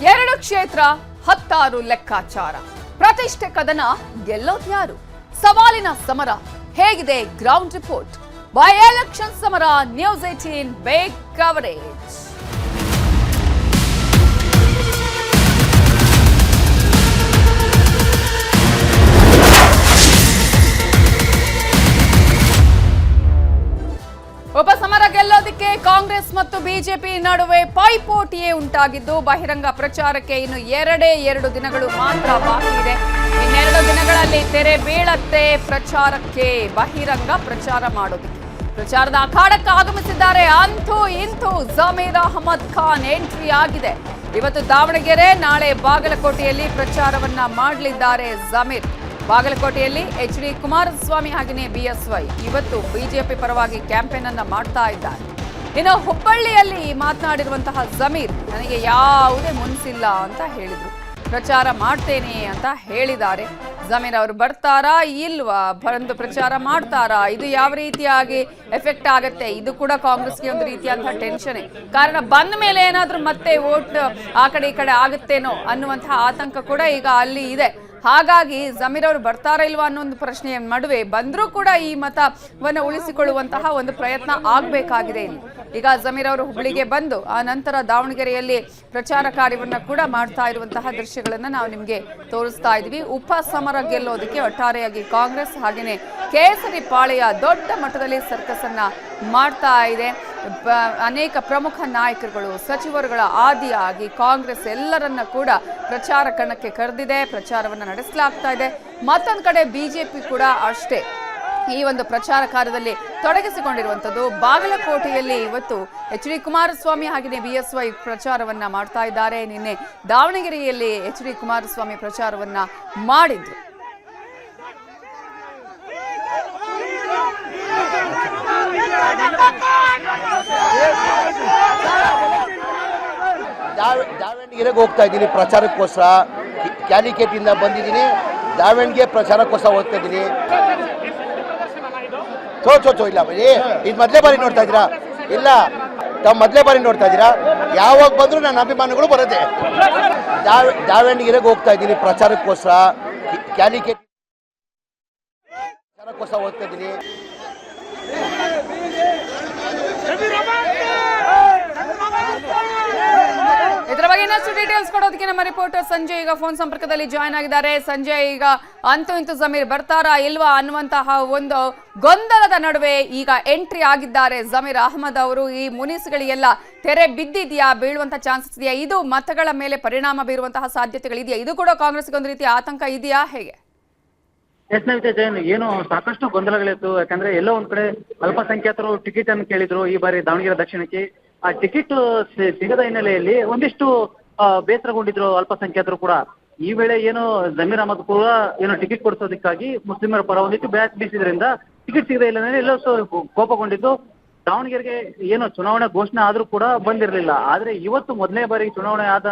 2 ಕ್ಷೇತ್ರ 16 ಲೆಕ್ಕಾಚಾರ. ಪ್ರತಿಷ್ಠೆ ಕದನ ಗೆಲ್ಲೋದ್ಯಾರು? ಸವಾಲಿನ ಸಮರ ಹೇಗಿದೆ? Ground report. ಬೈ ಎಲೆಕ್ಷನ್ ಸಮರ ನ್ಯೂಸ್ 18 ಬಿಗ್ ಕವರೇಜ್. ಉಪಸಮರ ಗೆಲ್ಲೋದಕ್ಕೆ ಕಾಂಗ್ರೆಸ್ ಮತ್ತು ಬಿಜೆಪಿ ನಡುವೆ ಪೈಪೋಟಿಯೇ ಉಂಟಾಗಿದ್ದು ಬಹಿರಂಗ ಪ್ರಚಾರಕ್ಕೆ ಇನ್ನು 2 ದಿನಗಳು ಮಾತ್ರ ಬಾಕಿ ಇದೆ. ಇನ್ನೆರಡು ದಿನಗಳಲ್ಲಿ ತೆರೆ ಬೀಳತ್ತೆ ಪ್ರಚಾರಕ್ಕೆ, ಬಹಿರಂಗ ಪ್ರಚಾರ ಮಾಡೋದಕ್ಕೆ. ಪ್ರಚಾರದ ಅಖಾಡಕ್ಕೆ ಆಗಮಿಸಿದ್ದಾರೆ ಅಂತೂ ಇಂತೂ ಜಮೀರ್ ಅಹಮದ್ ಖಾನ್ ಎಂಟ್ರಿ ಆಗಿದೆ. ಇವತ್ತು ದಾವಣಗೆರೆ, ನಾಳೆ ಬಾಗಲಕೋಟೆಯಲ್ಲಿ ಪ್ರಚಾರವನ್ನ ಮಾಡಲಿದ್ದಾರೆ ಜಮೀರ್. ಬಾಗಲಕೋಟೆಯಲ್ಲಿ HD ಕುಮಾರಸ್ವಾಮಿ ಹಾಗೆಯೇ BSY ಇವತ್ತು ಬಿಜೆಪಿ ಪರವಾಗಿ ಕ್ಯಾಂಪೇನ್ ಅನ್ನ ಮಾಡ್ತಾ ಇದ್ದಾರೆ. ಇನ್ನು ಹುಬ್ಬಳ್ಳಿಯಲ್ಲಿ ಮಾತನಾಡಿರುವಂತಹ ಜಮೀರ್ ನನಗೆ ಯಾವುದೇ ಮುನ್ಸಿಲ್ಲ ಅಂತ ಹೇಳಿದ್ರು. ಪ್ರಚಾರ ಮಾಡ್ತೇನೆ ಅಂತ ಹೇಳಿದ್ದಾರೆ. ಜಮೀರ್ ಅವರು ಬರ್ತಾರಾ ಇಲ್ವಾ, ಬಂದು ಪ್ರಚಾರ ಮಾಡ್ತಾರಾ, ಇದು ಯಾವ ರೀತಿಯಾಗಿ ಎಫೆಕ್ಟ್ ಆಗುತ್ತೆ? ಇದು ಕೂಡ ಕಾಂಗ್ರೆಸ್ಗೆ ಒಂದು ರೀತಿಯಾದಂತಹ ಟೆನ್ಷನ್. ಕಾರಣ ಬಂದ ಮೇಲೆ ಏನಾದ್ರೂ ಮತ್ತೆ ವೋಟ್ ಆ ಕಡೆ ಈ ಕಡೆ ಆಗುತ್ತೇನೋ ಅನ್ನುವಂತಹ ಆತಂಕ ಕೂಡ ಈಗ ಅಲ್ಲಿ ಇದೆ. ಹಾಗಾಗಿ ಜಮೀರ್ ಅವರು ಬರ್ತಾರಾ ಇಲ್ವಾ ಅನ್ನೋ ಒಂದು ಪ್ರಶ್ನೆಯ ನಡುವೆ ಬಂದರೂ ಕೂಡ ಈ ಮತವನ್ನು ಉಳಿಸಿಕೊಳ್ಳುವಂತಹ ಒಂದು ಪ್ರಯತ್ನ ಆಗಬೇಕಾಗಿದೆ ಇಲ್ಲಿ. ಈಗ ಜಮೀರ್ ಅವರು ಹುಬ್ಬಳ್ಳಿಗೆ ಬಂದು ಆ ನಂತರ ದಾವಣಗೆರೆಯಲ್ಲಿ ಪ್ರಚಾರ ಕಾರ್ಯವನ್ನ ಕೂಡ ಮಾಡ್ತಾ ಇರುವಂತಹ ದೃಶ್ಯಗಳನ್ನ ನಾವು ನಿಮಗೆ ತೋರಿಸ್ತಾ ಇದ್ವಿ. ಉಪಸಮರ ಗೆಲ್ಲೋದಕ್ಕೆ ಒಟ್ಟಾರೆಯಾಗಿ ಕಾಂಗ್ರೆಸ್ ಹಾಗೆಯೇ ಕೇಸರಿ ಪಾಳೆಯ ದೊಡ್ಡ ಮಟ್ಟದಲ್ಲಿ ಸರ್ಕಸ್ ಅನ್ನ ಮಾಡ್ತಾ ಇದೆ. ಅನೇಕ ಪ್ರಮುಖ ನಾಯಕರುಗಳು, ಸಚಿವರುಗಳ ಆದಿಯಾಗಿ ಕಾಂಗ್ರೆಸ್ ಎಲ್ಲರನ್ನ ಕೂಡ ಪ್ರಚಾರ ಕಣಕ್ಕೆ ಕರೆದಿದೆ, ಪ್ರಚಾರವನ್ನು ನಡೆಸಲಾಗ್ತಾ ಇದೆ. ಮತ್ತೊಂದು ಕಡೆ ಬಿಜೆಪಿ ಕೂಡ ಅಷ್ಟೇ ಈ ಒಂದು ಪ್ರಚಾರ ಕಾರ್ಯದಲ್ಲಿ ತೊಡಗಿಸಿಕೊಂಡಿರುವಂಥದ್ದು. ಬಾಗಲಕೋಟೆಯಲ್ಲಿ ಇವತ್ತು HD ಕುಮಾರಸ್ವಾಮಿ ಹಾಗೆಯೇ BSY ಪ್ರಚಾರವನ್ನ ಮಾಡ್ತಾ ಇದ್ದಾರೆ. ನಿನ್ನೆ ದಾವಣಗೆರೆಯಲ್ಲಿ HD ಕುಮಾರಸ್ವಾಮಿ ಪ್ರಚಾರವನ್ನ ಮಾಡಿದ್ರು. ದಾವಣಗೆರೆಗೆ ಹೋಗ್ತಾ ಇದ್ದೀನಿ ಪ್ರಚಾರಕ್ಕೋಸ್ಕರ. ಕ್ಯಾಲಿಕೇಟ್ ಇಂದ ಬಂದಿದ್ದೀನಿ, ದಾವಣಗೆರೆ ಪ್ರಚಾರಕ್ಕೋಸ್ಕರ ಹೋಗ್ತಾ ಇದ್ದೀನಿ. ಇಲ್ಲ ಬರೀ ಇದು ಮೊದಲೇ ಬಾರಿ ನೋಡ್ತಾ ಇದ್ದೀರಾ? ಇಲ್ಲ, ತಾವು ಮೊದಲೇ ಬಾರಿ ನೋಡ್ತಾ ಇದ್ದೀರಾ? ಯಾವಾಗ ಬಂದರೂ ನನ್ನ ಅಭಿಮಾನಿಗಳು ಬರುತ್ತೆ. ದಾವಣಗೆರೆಗೆ ಹೋಗ್ತಾ ಇದ್ದೀನಿ ಪ್ರಚಾರಕ್ಕೋಸ್ಕರ. ಕ್ಯಾಲಿಕೇಟ್ ಪ್ರಚಾರಕ್ಕೋಸ್ಕರ ಹೋಗ್ತಾ ಇದ್ದೀನಿ. ಇದರ ಬಗ್ಗೆ ಇನ್ನಷ್ಟು ಡೀಟೇಲ್ಸ್ ಕೊಡೋದಕ್ಕೆ ನಮ್ಮ ರಿಪೋರ್ಟರ್ ಸಂಜಯ್ ಈಗ ಫೋನ್ ಸಂಪರ್ಕದಲ್ಲಿ ಜಾಯ್ನ್ ಆಗಿದ್ದಾರೆ. ಸಂಜಯ್, ಈಗ ಅಂತೂ ಇಂತೂ ಜಮೀರ್ ಬರ್ತಾರಾ ಇಲ್ವಾ ಅನ್ನುವಂತಹ ಒಂದು ಗೊಂದಲದ ನಡುವೆ ಈಗ ಎಂಟ್ರಿ ಆಗಿದ್ದಾರೆ ಜಮೀರ್ ಅಹಮದ್ ಅವರು. ಈ ಮುನಿಸುಗಳಿಗೆಲ್ಲ ತೆರೆ ಬಿದ್ದಿದೆಯಾ, ಬೀಳುವಂತಹ ಚಾನ್ಸಸ್ ಇದೆಯಾ? ಇದು ಮತಗಳ ಮೇಲೆ ಪರಿಣಾಮ ಬೀರುವಂತಹ ಸಾಧ್ಯತೆಗಳಿದೆಯಾ? ಇದು ಕೂಡ ಕಾಂಗ್ರೆಸ್ಗೆ ಒಂದು ರೀತಿಯ ಆತಂಕ ಇದೆಯಾ, ಹೇಗೆ? ಜೈನ್, ಏನು ಸಾಕಷ್ಟು ಗೊಂದಲಗಳಿತ್ತು. ಯಾಕಂದ್ರೆ ಎಲ್ಲೋ ಒಂದ್ ಕಡೆ ಅಲ್ಪಸಂಖ್ಯಾತರು ಟಿಕೆಟ್ ಅನ್ನು ಕೇಳಿದ್ರು ಈ ಬಾರಿ ದಾವಣಗೆರೆ ದಕ್ಷಿಣಕ್ಕೆ. ಆ ಟಿಕೆಟ್ ಸಿಗದ ಹಿನ್ನೆಲೆಯಲ್ಲಿ ಒಂದಿಷ್ಟು ಬೇಸರಗೊಂಡಿದ್ರು ಅಲ್ಪಸಂಖ್ಯಾತರು ಕೂಡ. ಈ ವೇಳೆ ಏನು ಜಮೀರ್ ಅಹಮದ್ ಕೂಡ ಏನು ಟಿಕೆಟ್ ಕೊಡಿಸೋದಕ್ಕಾಗಿ ಮುಸ್ಲಿಮರ ಪರ ಒಂದಿಷ್ಟು ಬ್ಯಾಚ್ ಬೀಸಿದ್ರಿಂದ ಟಿಕೆಟ್ ಸಿಗದ ಇಲ್ಲ ಎಲ್ಲೋ ಕೋಪಗೊಂಡಿದ್ದು. ದಾವಣಗೆರೆಗೆ ಏನು ಚುನಾವಣೆ ಘೋಷಣೆ ಆದ್ರೂ ಕೂಡ ಬಂದಿರಲಿಲ್ಲ. ಆದ್ರೆ ಇವತ್ತು ಮೊದಲನೇ ಬಾರಿಗೆ ಚುನಾವಣೆ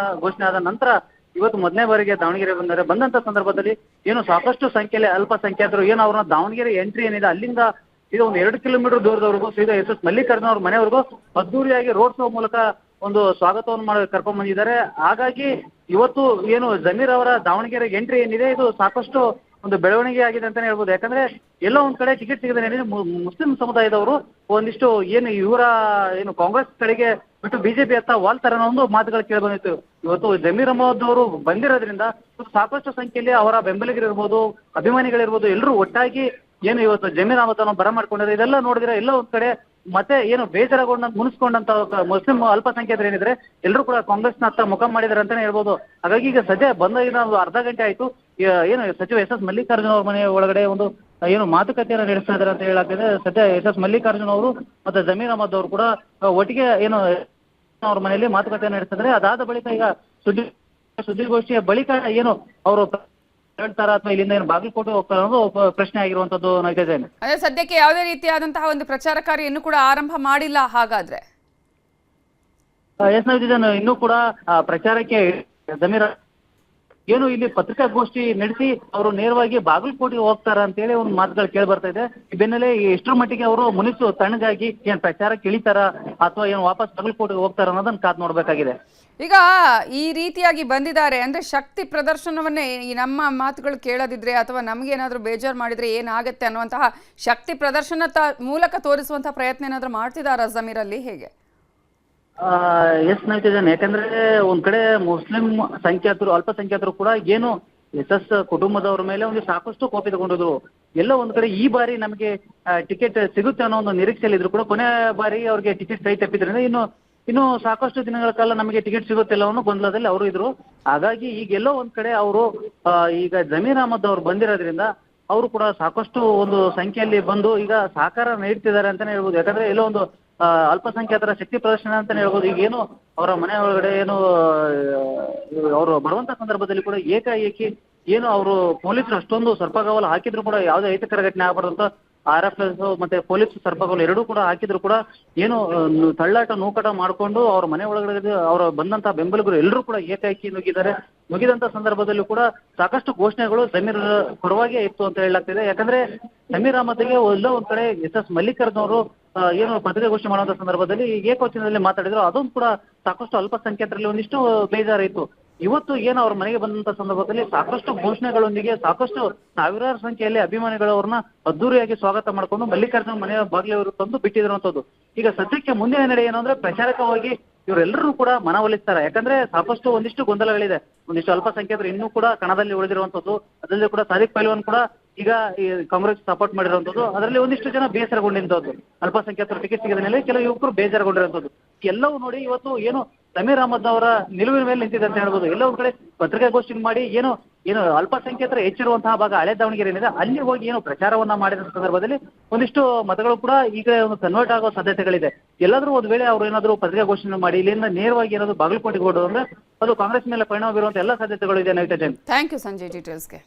ಘೋಷಣೆ ಆದ ನಂತರ ಇವತ್ತು ಮೊದಲನೇ ಬಾರಿಗೆ ದಾವಣಗೆರೆ ಬಂದಂತ ಸಂದರ್ಭದಲ್ಲಿ ಏನು ಸಾಕಷ್ಟು ಸಂಖ್ಯೆಯಲ್ಲಿ ಅಲ್ಪಸಂಖ್ಯಾತರು ಏನು ಅವ್ರನ್ನ ದಾವಣಗೆರೆ ಎಂಟ್ರಿ ಏನಿದೆ ಅಲ್ಲಿಂದ ಇದು ಒಂದು 2 ಕಿಲೋಮೀಟರ್ ದೂರದವರೆಗೂ ಸೀದಾ SS ಮಲ್ಲಿಕಾರ್ಜುನ ಅವ್ರ ಮನೆಯವರೆಗೂ ಅದ್ದೂರಿಯಾಗಿ ರೋಡ್ ಶೋ ಮೂಲಕ ಒಂದು ಸ್ವಾಗತವನ್ನು ಮಾಡಿ ಕರ್ಕೊಂಡ್ ಬಂದಿದ್ದಾರೆ. ಹಾಗಾಗಿ ಇವತ್ತು ಏನು ಜಮೀರ್ ಅವರ ದಾವಣಗೆರೆ ಎಂಟ್ರಿ ಏನಿದೆ ಇದು ಸಾಕಷ್ಟು ಒಂದು ಬೆಳವಣಿಗೆ ಆಗಿದೆ ಅಂತಾನೆ ಹೇಳ್ಬೋದು. ಯಾಕಂದ್ರೆ ಎಲ್ಲೋ ಒಂದ್ ಕಡೆ ಟಿಕೆಟ್ ಸಿಗದೆ ಮುಸ್ಲಿಂ ಸಮುದಾಯದವರು ಒಂದಿಷ್ಟು ಏನು ಇವರ ಏನು ಕಾಂಗ್ರೆಸ್ ಕಡೆಗೆ ಬಿಟ್ಟು ಬಿಜೆಪಿ ಹತ್ತ ವಾಲ್ತಾರ ಅನ್ನೋ ಒಂದು ಮಾತುಗಳು ಕೇಳಿ ಬಂದಿತ್ತು. ಇವತ್ತು ಜಮೀರ್ ಅಹಮದ್ ಅವರು ಬಂದಿರೋದ್ರಿಂದ ಸಾಕಷ್ಟು ಸಂಖ್ಯೆಯಲ್ಲಿ ಅವರ ಬೆಂಬಲಿಗರಿರ್ಬೋದು, ಅಭಿಮಾನಿಗಳಿರ್ಬೋದು, ಎಲ್ಲರೂ ಒಟ್ಟಾಗಿ ಏನು ಇವತ್ತು ಜಮೀರ್ ಅಹಮದ್ ಅನ್ನು ಬರಮಾಡ್ಕೊಂಡಿದ್ದಾರೆ. ಇದೆಲ್ಲ ನೋಡಿದ್ರೆ ಎಲ್ಲ ಒಂದ್ ಕಡೆ ಮತ್ತೆ ಏನು ಮುನಿಸ್ಕೊಂಡಂತ ಮುಸ್ಲಿಂ ಅಲ್ಪಸಂಖ್ಯಾತರು ಏನಿದ್ರೆ ಎಲ್ಲರೂ ಕೂಡ ಕಾಂಗ್ರೆಸ್ನ ಹತ್ತ ಮುಖ ಮಾಡಿದ್ದಾರೆ ಅಂತಾನೆ ಹೇಳ್ಬೋದು. ಹಾಗಾಗಿ ಈಗ ಸದ್ಯ ಬಂದ ಒಂದು ಅರ್ಧ ಗಂಟೆ ಆಯ್ತು. ಏನು ಸಚಿವ SS ಮಲ್ಲಿಕಾರ್ಜುನ ಅವ್ರ ಮನೆ ಒಳಗಡೆ ಒಂದು ಏನು ಮಾತುಕತೆಯನ್ನು ನಡೆಸ್ತಾ ಇದ್ದಾರೆ ಅಂತ ಹೇಳಾಗ್ತಿದೆ. ಸದ್ಯ SS ಮಲ್ಲಿಕಾರ್ಜುನ ಅವರು ಮತ್ತೆ ಜಮೀರ್ ಅಹಮದ್ ಅವರು ಕೂಡ ಒಟ್ಟಿಗೆ ಏನು ಅವ್ರ ಮನೆಯಲ್ಲಿ ಮಾತುಕತೆಯನ್ನು ನಡೆಸ್ತಿದ್ದಾರೆ. ಅದಾದ ಬಳಿಕ ಈಗ ಸುದ್ದಿಗೋಷ್ಠಿಯ ಬಳಿಕ ಏನು ಅವರು ಹೇಳ್ತಾರ ಅಥವಾ ಇಲ್ಲಿಂದ ಏನು ಬಾಗಲಕೋಟೆ ಹೋಗ್ತಾರ ಅನ್ನೋದು ಪ್ರಶ್ನೆ ಆಗಿರುವಂತದ್ದು ನೈಜೇನೆ. ಅದೇ ಸದ್ಯಕ್ಕೆ ಯಾವುದೇ ರೀತಿಯಾದಂತಹ ಒಂದು ಪ್ರಚಾರ ಕಾರ್ಯ ಇನ್ನೂ ಕೂಡ ಆರಂಭ ಮಾಡಿಲ್ಲ. ಹಾಗಾದ್ರೆ ಇನ್ನೂ ಕೂಡ ಪ್ರಚಾರಕ್ಕೆ ಜಮೀರ್ ಏನು ಇಲ್ಲಿ ಪತ್ರಿಕಾಗೋಷ್ಠಿ ನಡೆಸಿ ಅವರು ನೇರವಾಗಿ ಬಾಗಲಕೋಟೆಗೆ ಹೋಗ್ತಾರ ಅಂತೇಳಿ ಒಂದು ಮಾತುಗಳು ಕೇಳಿ ಬರ್ತಾ ಇದೆ. ಈ ಬೆನ್ನಲ್ಲೇ ಎಷ್ಟರ ಮಟ್ಟಿಗೆ ಅವರು ಮುನಿಸು ತಣ್ಣಗಾಗಿ ಏನ್ ಪ್ರಚಾರಕ್ಕೆ ಇಳಿತಾರ ಅಥವಾ ಏನು ವಾಪಸ್ ಬಾಗಲಕೋಟೆಗೆ ಹೋಗ್ತಾರ ಅನ್ನೋದನ್ನ ಕಾದ್ ನೋಡ್ಬೇಕಾಗಿದೆ. ಈಗ ಈ ರೀತಿಯಾಗಿ ಬಂದಿದ್ದಾರೆ ಅಂದ್ರೆ ಶಕ್ತಿ ಪ್ರದರ್ಶನವನ್ನೇ ಈ ನಮ್ಮ ಮಾತುಗಳು ಕೇಳದಿದ್ರೆ ಅಥವಾ ನಮಗೇನಾದ್ರೂ ಬೇಜಾರು ಮಾಡಿದ್ರೆ ಏನಾಗುತ್ತೆ ಅನ್ನುವಂತಹ ಶಕ್ತಿ ಪ್ರದರ್ಶನ ಮೂಲಕ ತೋರಿಸುವಂತಹ ಪ್ರಯತ್ನ ಏನಾದ್ರೂ ಮಾಡ್ತಿದ್ದಾರಾ ಜಮೀರ್ ಅಲ್ಲಿ, ಹೇಗೆ? ಎಸ್ ನೈತಿದ್ದಾನೆ. ಯಾಕಂದ್ರೆ ಒಂದ್ ಕಡೆ ಮುಸ್ಲಿಂ ಸಂಖ್ಯಾತರು ಅಲ್ಪಸಂಖ್ಯಾತರು ಕೂಡ ಏನು ಎಸ್ ಕುಟುಂಬದವ್ರ ಮೇಲೆ ಒಂದು ಸಾಕಷ್ಟು ಕೋಪ ತಗೊಂಡಿದ್ರು. ಎಲ್ಲ ಒಂದ್ ಕಡೆ ಈ ಬಾರಿ ನಮಗೆ ಟಿಕೆಟ್ ಸಿಗುತ್ತೆ ಅನ್ನೋ ಒಂದು ನಿರೀಕ್ಷೆಯಲ್ಲಿ ಇದ್ರು ಕೂಡ ಕೊನೆ ಬಾರಿ ಅವ್ರಿಗೆ ಟಿಕೆಟ್ ಕೈ ತಪ್ಪಿದ್ರಿಂದ ಇನ್ನು ಸಾಕಷ್ಟು ದಿನಗಳ ಕಾಲ ನಮಗೆ ಟಿಕೆಟ್ ಸಿಗುತ್ತಿಲ್ಲ ಅನ್ನೋ ಗೊಂದಲದಲ್ಲಿ ಅವರು ಇದ್ರು. ಹಾಗಾಗಿ ಈಗೆಲ್ಲೋ ಒಂದ್ ಕಡೆ ಅವರು ಈಗ ಜಮೀರ್ ಅಹಮದ್ ಅವ್ರು ಬಂದಿರೋದ್ರಿಂದ ಅವರು ಕೂಡ ಸಾಕಷ್ಟು ಒಂದು ಸಂಖ್ಯೆಯಲ್ಲಿ ಬಂದು ಈಗ ಸಹಕಾರ ನೀಡ್ತಿದ್ದಾರೆ ಅಂತಾನೆ ಹೇಳ್ಬೋದು. ಯಾಕಂದ್ರೆ ಎಲ್ಲೋ ಒಂದು ಅಲ್ಪಸಂಖ್ಯಾತರ ಶಕ್ತಿ ಪ್ರದರ್ಶನ ಅಂತಾನೆ ಹೇಳ್ಬೋದು. ಈಗ ಏನು ಅವರ ಮನೆ ಒಳಗಡೆ ಏನು ಅವರು ಬರುವಂತ ಸಂದರ್ಭದಲ್ಲಿ ಕೂಡ ಏಕಾಏಕಿ ಏನು ಅವರು ಪೊಲೀಸರು ಅಷ್ಟೊಂದು ಸರ್ಪಗಾವಲು ಹಾಕಿದ್ರು ಕೂಡ ಯಾವುದೇ ಅಹಿತಕರ ಘಟನೆ ಆಗಬಾರ್ದು ಅಂತ RFS ಮತ್ತೆ ಪೊಲೀಸ್ ಸರ್ಪಗಾವಲು ಎರಡೂ ಕೂಡ ಹಾಕಿದ್ರು ಕೂಡ ಏನು ತಳ್ಳಾಟ ನೂಕಾಟ ಮಾಡಿಕೊಂಡು ಅವ್ರ ಮನೆ ಒಳಗಡೆ ಅವರ ಬಂದಂತ ಬೆಂಬಲಿಗರು ಎಲ್ಲರೂ ಕೂಡ ಏಕಾಏಕಿ ನುಗ್ಗಿದಂತ ಸಂದರ್ಭದಲ್ಲೂ ಕೂಡ ಸಾಕಷ್ಟು ಘೋಷಣೆಗಳು ಜಮೀರ್ ಪರವಾಗಿಯೇ ಇತ್ತು ಅಂತ ಹೇಳಲಾಗ್ತಿದೆ. ಯಾಕಂದ್ರೆ ಜಮೀರ್ ಅಹಮದ್ಗೆ ಎಲ್ಲೋ ಒಂದ್ ಕಡೆ SS ಮಲ್ಲಿಕಾರ್ಜುನ್ ಅವರು ಏನು ಪತ್ರಿಕೆ ಘೋಷಣೆ ಮಾಡುವಂತ ಸಂದರ್ಭದಲ್ಲಿ ಏಕವಚನದಲ್ಲಿ ಮಾತಾಡಿದ್ರು. ಅದೊಂದು ಕೂಡ ಸಾಕಷ್ಟು ಅಲ್ಪಸಂಖ್ಯಾತರಲ್ಲಿ ಒಂದಿಷ್ಟು ಬೇಜಾರಿತ್ತು. ಇವತ್ತು ಏನು ಅವ್ರ ಮನೆಗೆ ಬಂದಂತ ಸಂದರ್ಭದಲ್ಲಿ ಸಾಕಷ್ಟು ಘೋಷಣೆಗಳೊಂದಿಗೆ ಸಾಕಷ್ಟು ಸಾವಿರಾರು ಸಂಖ್ಯೆಯಲ್ಲಿ ಅಭಿಮಾನಿಗಳು ಅವ್ರನ್ನ ಅದ್ದೂರಿಯಾಗಿ ಸ್ವಾಗತ ಮಾಡ್ಕೊಂಡು ಮಲ್ಲಿಕಾರ್ಜುನ್ ಮನೆಯ ಬಾಗಿಲವರು ತಂದು ಬಿಟ್ಟಿರುವಂತದ್ದು. ಈಗ ಸದ್ಯಕ್ಕೆ ಮುಂದಿನ ನಡೆ ಏನು ಅಂದ್ರೆ ಪ್ರಚಾರಕವಾಗಿ ಇವರೆಲ್ಲರೂ ಕೂಡ ಮನವೊಲಿಸ್ತಾರೆ. ಯಾಕಂದ್ರೆ ಸಾಕಷ್ಟು ಒಂದಿಷ್ಟು ಗೊಂದಲಗಳಿದೆ. ಒಂದಿಷ್ಟು ಅಲ್ಪಸಂಖ್ಯಾತರು ಇನ್ನೂ ಕೂಡ ಕಣದಲ್ಲಿ ಉಳಿದಿರುವಂತದ್ದು. ಅದರಲ್ಲಿ ಕೂಡ ಸಾದಿಕ್ ಪೈಲ್ವಾನ್ ಕೂಡ ಈಗ ಈ ಕಾಂಗ್ರೆಸ್ ಸಪೋರ್ಟ್ ಮಾಡಿರುವಂತದ್ದು. ಅದರಲ್ಲಿ ಒಂದಿಷ್ಟು ಜನ ಬೇಸರಗೊಂಡಿರುವಂತದ್ದು. ಅಲ್ಪಸಂಖ್ಯಾತರು ಟಿಕೆಟ್ ಸಿಗದ ಮೇಲೆ ಕೆಲವು ಯುವಕರು ಬೇಜಾರಗೊಂಡಿರುವಂತದ್ದು. ಎಲ್ಲವೂ ನೋಡಿ ಇವತ್ತು ಏನು ಜಮೀರ್ ಅಹಮದ್ ಅವರ ನಿಲುವಿನ ಮೇಲೆ ನಿಂತಿದೆ ಅಂತ ಹೇಳ್ಬೋದು. ಎಲ್ಲ ಒಂದ್ ಕಡೆ ಪತ್ರಿಕಾಗೋಷ್ಠಿ ಮಾಡಿ ಏನು ಅಲ್ಪಸಂಖ್ಯಾತರ ಹೆಚ್ಚಿರುವಂತಹ ಭಾಗ ಹಳೆ ದಾವಣಗೆರೆ ಏನಿದೆ ಅಲ್ಲಿ ಹೋಗಿ ಏನು ಪ್ರಚಾರವನ್ನ ಮಾಡಿದ ಸಂದರ್ಭದಲ್ಲಿ ಒಂದಿಷ್ಟು ಮತಗಳು ಕೂಡ ಈಗ ಒಂದು ಕನ್ವರ್ಟ್ ಆಗೋ ಸಾಧ್ಯತೆಗಳಿದೆ. ಎಲ್ಲಾದ್ರೂ ಒಂದ್ ವೇಳೆ ಅವ್ರು ಏನಾದ್ರು ಪತ್ರಿಕಾಗೋಷ್ಠಿ ಮಾಡಿ ಇಲ್ಲಿಂದ ನೇರವಾಗಿ ಏನಾದ್ರು ಬಾಗಲಕೋಟೆಗೆ ಹೊರಡು ಅಂದ್ರೆ ಅದು ಕಾಂಗ್ರೆಸ್ ಮೇಲೆ ಪರಿಣಾಮ ಬೀರುವಂತ ಎಲ್ಲ ಸಾಧ್ಯತೆಗಳು ಇದೆ. ನೈತಾ ಜೈನ್, ಥ್ಯಾಂಕ್ ಯು ಸಂಜಯ್ ಡೀಟೇಲ್ಸ್ಗೆ.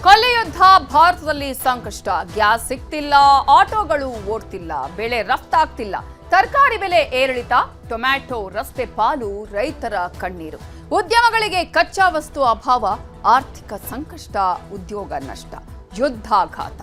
ಕೊಲೆಯುದ್ಧ ಭಾರತದಲ್ಲಿ ಸಂಕಷ್ಟ. ಗ್ಯಾಸ್ ಸಿಗ್ತಿಲ್ಲ, ಆಟೋಗಳು ಓಡ್ತಿಲ್ಲ, ಬೆಳೆ ರಫ್ತಾಗ್ತಿಲ್ಲ, ತರಕಾರಿ ಬೆಲೆ ಏರಿಳಿತ, ಟೊಮ್ಯಾಟೊ ರಸ್ತೆ ಪಾಲು, ರೈತರ ಕಣ್ಣೀರು. ಉದ್ಯಮಗಳಿಗೆ ಕಚ್ಚಾ ವಸ್ತು ಅಭಾವ, ಆರ್ಥಿಕ ಸಂಕಷ್ಟ, ಉದ್ಯೋಗ ನಷ್ಟ, ಯುದ್ಧಾಘಾತ.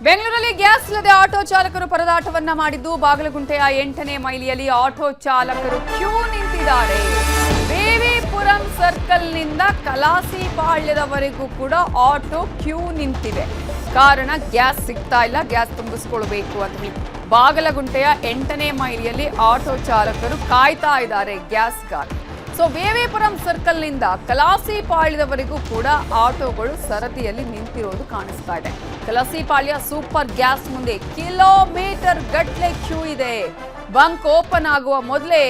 ಬೆಂಗಳೂರಲ್ಲಿ ಗ್ಯಾಸ್ ಇಲ್ಲದೆ ಆಟೋ ಚಾಲಕರು ಪರದಾಟವನ್ನ ಮಾಡಿದ್ದು, ಬಾಗಲಗುಂಟೆಯ 8ನೇ ಮೈಲಿಯಲ್ಲಿ ಆಟೋ ಚಾಲಕರು ಕ್ಯೂ ನಿಂತಿದ್ದಾರೆ. ಬೇವಿಪುರಂ ಸರ್ಕಲ್ನಿಂದ ಕಲಾಸಿಪಾಳ್ಯದವರೆಗೂ ಕೂಡ ಆಟೋ ಕ್ಯೂ ನಿಂತಿದೆ. ಕಾರಣ ಗ್ಯಾಸ್ ಸಿಗ್ತಾ ಇಲ್ಲ, ಗ್ಯಾಸ್ ತುಂಬಿಸ್ಕೊಳ್ಬೇಕು ಅಂತ ಹೇಳಿ ಬಾಗಲಗುಂಟೆಯ 8ನೇ ಮೈಲಿಯಲ್ಲಿ ಆಟೋ ಚಾಲಕರು ಕಾಯ್ತಾ ಇದ್ದಾರೆ ಗ್ಯಾಸ್ಗಾಗಿ. ಸೊ ಬೇವಿಪುರಂ ಸರ್ಕಲ್ನಿಂದ ಕಲಾಸಿಪಾಳ್ಯದವರೆಗೂ ಕೂಡ ಆಟೋಗಳು ಸರದಿಯಲ್ಲಿ ನಿಂತಿರೋದು ಕಾಣಿಸ್ತಾ ಇದೆ. ಕಲಾಸಿಪಾಳ್ಯ ಸೂಪರ್ ಗ್ಯಾಸ್ ಮುಂದೆ ಕಿಲೋಮೀಟರ್ ಗಟ್ಟಲೆ ಕ್ಯೂ ಇದೆ. ಬಂಕ್ ಓಪನ್ ಆಗುವ ಮೊದಲೇ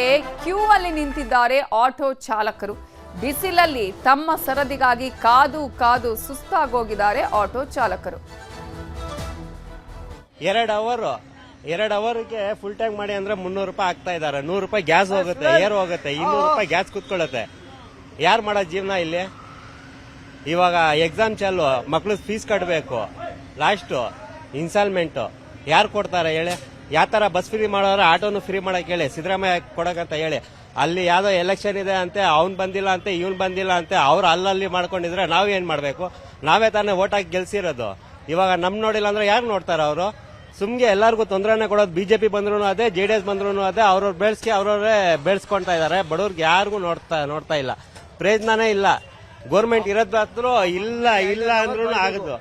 ಕ್ಯೂ ಅಲ್ಲಿ ನಿಂತಿದ್ದಾರೆ ಆಟೋ ಚಾಲಕರು. ಬಿಸಿಲಲ್ಲಿ ತಮ್ಮ ಸರದಿಗಾಗಿ ಕಾದು ಕಾದು ಸುಸ್ತಾಗೋಗಿದ್ದಾರೆ ಆಟೋ ಚಾಲಕರು. 2 ಅವರ್ಗೆ ಫುಲ್ ಟ್ಯಾಂಕ್ ಮಾಡಿ ಅಂದ್ರೆ 300 ರೂಪಾಯಿ ಆಗ್ತಾ ಇದಾರೆ. 100 ರೂಪಾಯಿ ಗ್ಯಾಸ್ ಹೋಗುತ್ತೆ, ಏರ್ ಹೋಗುತ್ತೆ, 200 ರೂಪಾಯಿ ಗ್ಯಾಸ್ ಕುತ್ಕೊಳ್ಳುತ್ತೆ. ಯಾರು ಮಾಡೋ ಜೀವನ ಇಲ್ಲಿ? ಇವಾಗ ಎಕ್ಸಾಮ್ ಚಾಲು, ಮಕ್ಳು ಫೀಸ್ ಕಟ್ಟಬೇಕು, ಲಾಸ್ಟ್ ಇನ್ಸ್ಟಾಲ್ಮೆಂಟ್ ಯಾರು ಕೊಡ್ತಾರೆ ಹೇಳಿ? ಯಾವ ತರ ಬಸ್ ಫ್ರೀ ಮಾಡೋರು ಆಟೋನು ಫ್ರೀ ಮಾಡಕ್ ಹೇಳಿ, ಸಿದ್ದರಾಮಯ್ಯ ಕೊಡಕಂತ ಹೇಳಿ. ಅಲ್ಲಿ ಯಾವ್ದೋ ಎಲೆಕ್ಷನ್ ಇದೆ ಅಂತೆ, ಅವ್ನ್ ಬಂದಿಲ್ಲ ಅಂತೆ, ಇವ್ನ್ ಬಂದಿಲ್ಲ ಅಂತೆ, ಅವ್ರು ಅಲ್ಲಲ್ಲಿ ಮಾಡ್ಕೊಂಡಿದ್ರೆ ನಾವ್ ಏನ್ ಮಾಡ್ಬೇಕು? ನಾವೇ ತಾನೇ ಓಟ್ ಹಾಕಿ ಗೆಲ್ಸಿರೋದು. ಇವಾಗ ನಮ್ ನೋಡಿಲ್ಲ ಅಂದ್ರೆ ಯಾರು ನೋಡ್ತಾರ? ಅವರು ಸುಮ್ಗೆ ಎಲ್ಲರಿಗೂ ತೊಂದರೆನೆ ಕೊಡೋದು. ಬಿಜೆಪಿ ಬಂದ್ರು ಅದೇ, JDS ಬಂದ್ರು ಅದೇ, ಅವ್ರವ್ರ ಬೆಳೆಸ್ಕೆ ಅವ್ರವ್ರೆ ಬೆಳೆಸ್ಕೊಂತಾ ಇದಾರೆ. ಬಡವ್ರಿಗೆ ಯಾರಿಗೂ ನೋಡ್ತಾ ಇಲ್ಲ, ಪ್ರಯೋಜನನೇ ಇಲ್ಲ. ಗೋರ್ಮೆಂಟ್ ಇರೋದಾದ್ರು ಇಲ್ಲ ಅಂದ್ರೂ ಆಗದು.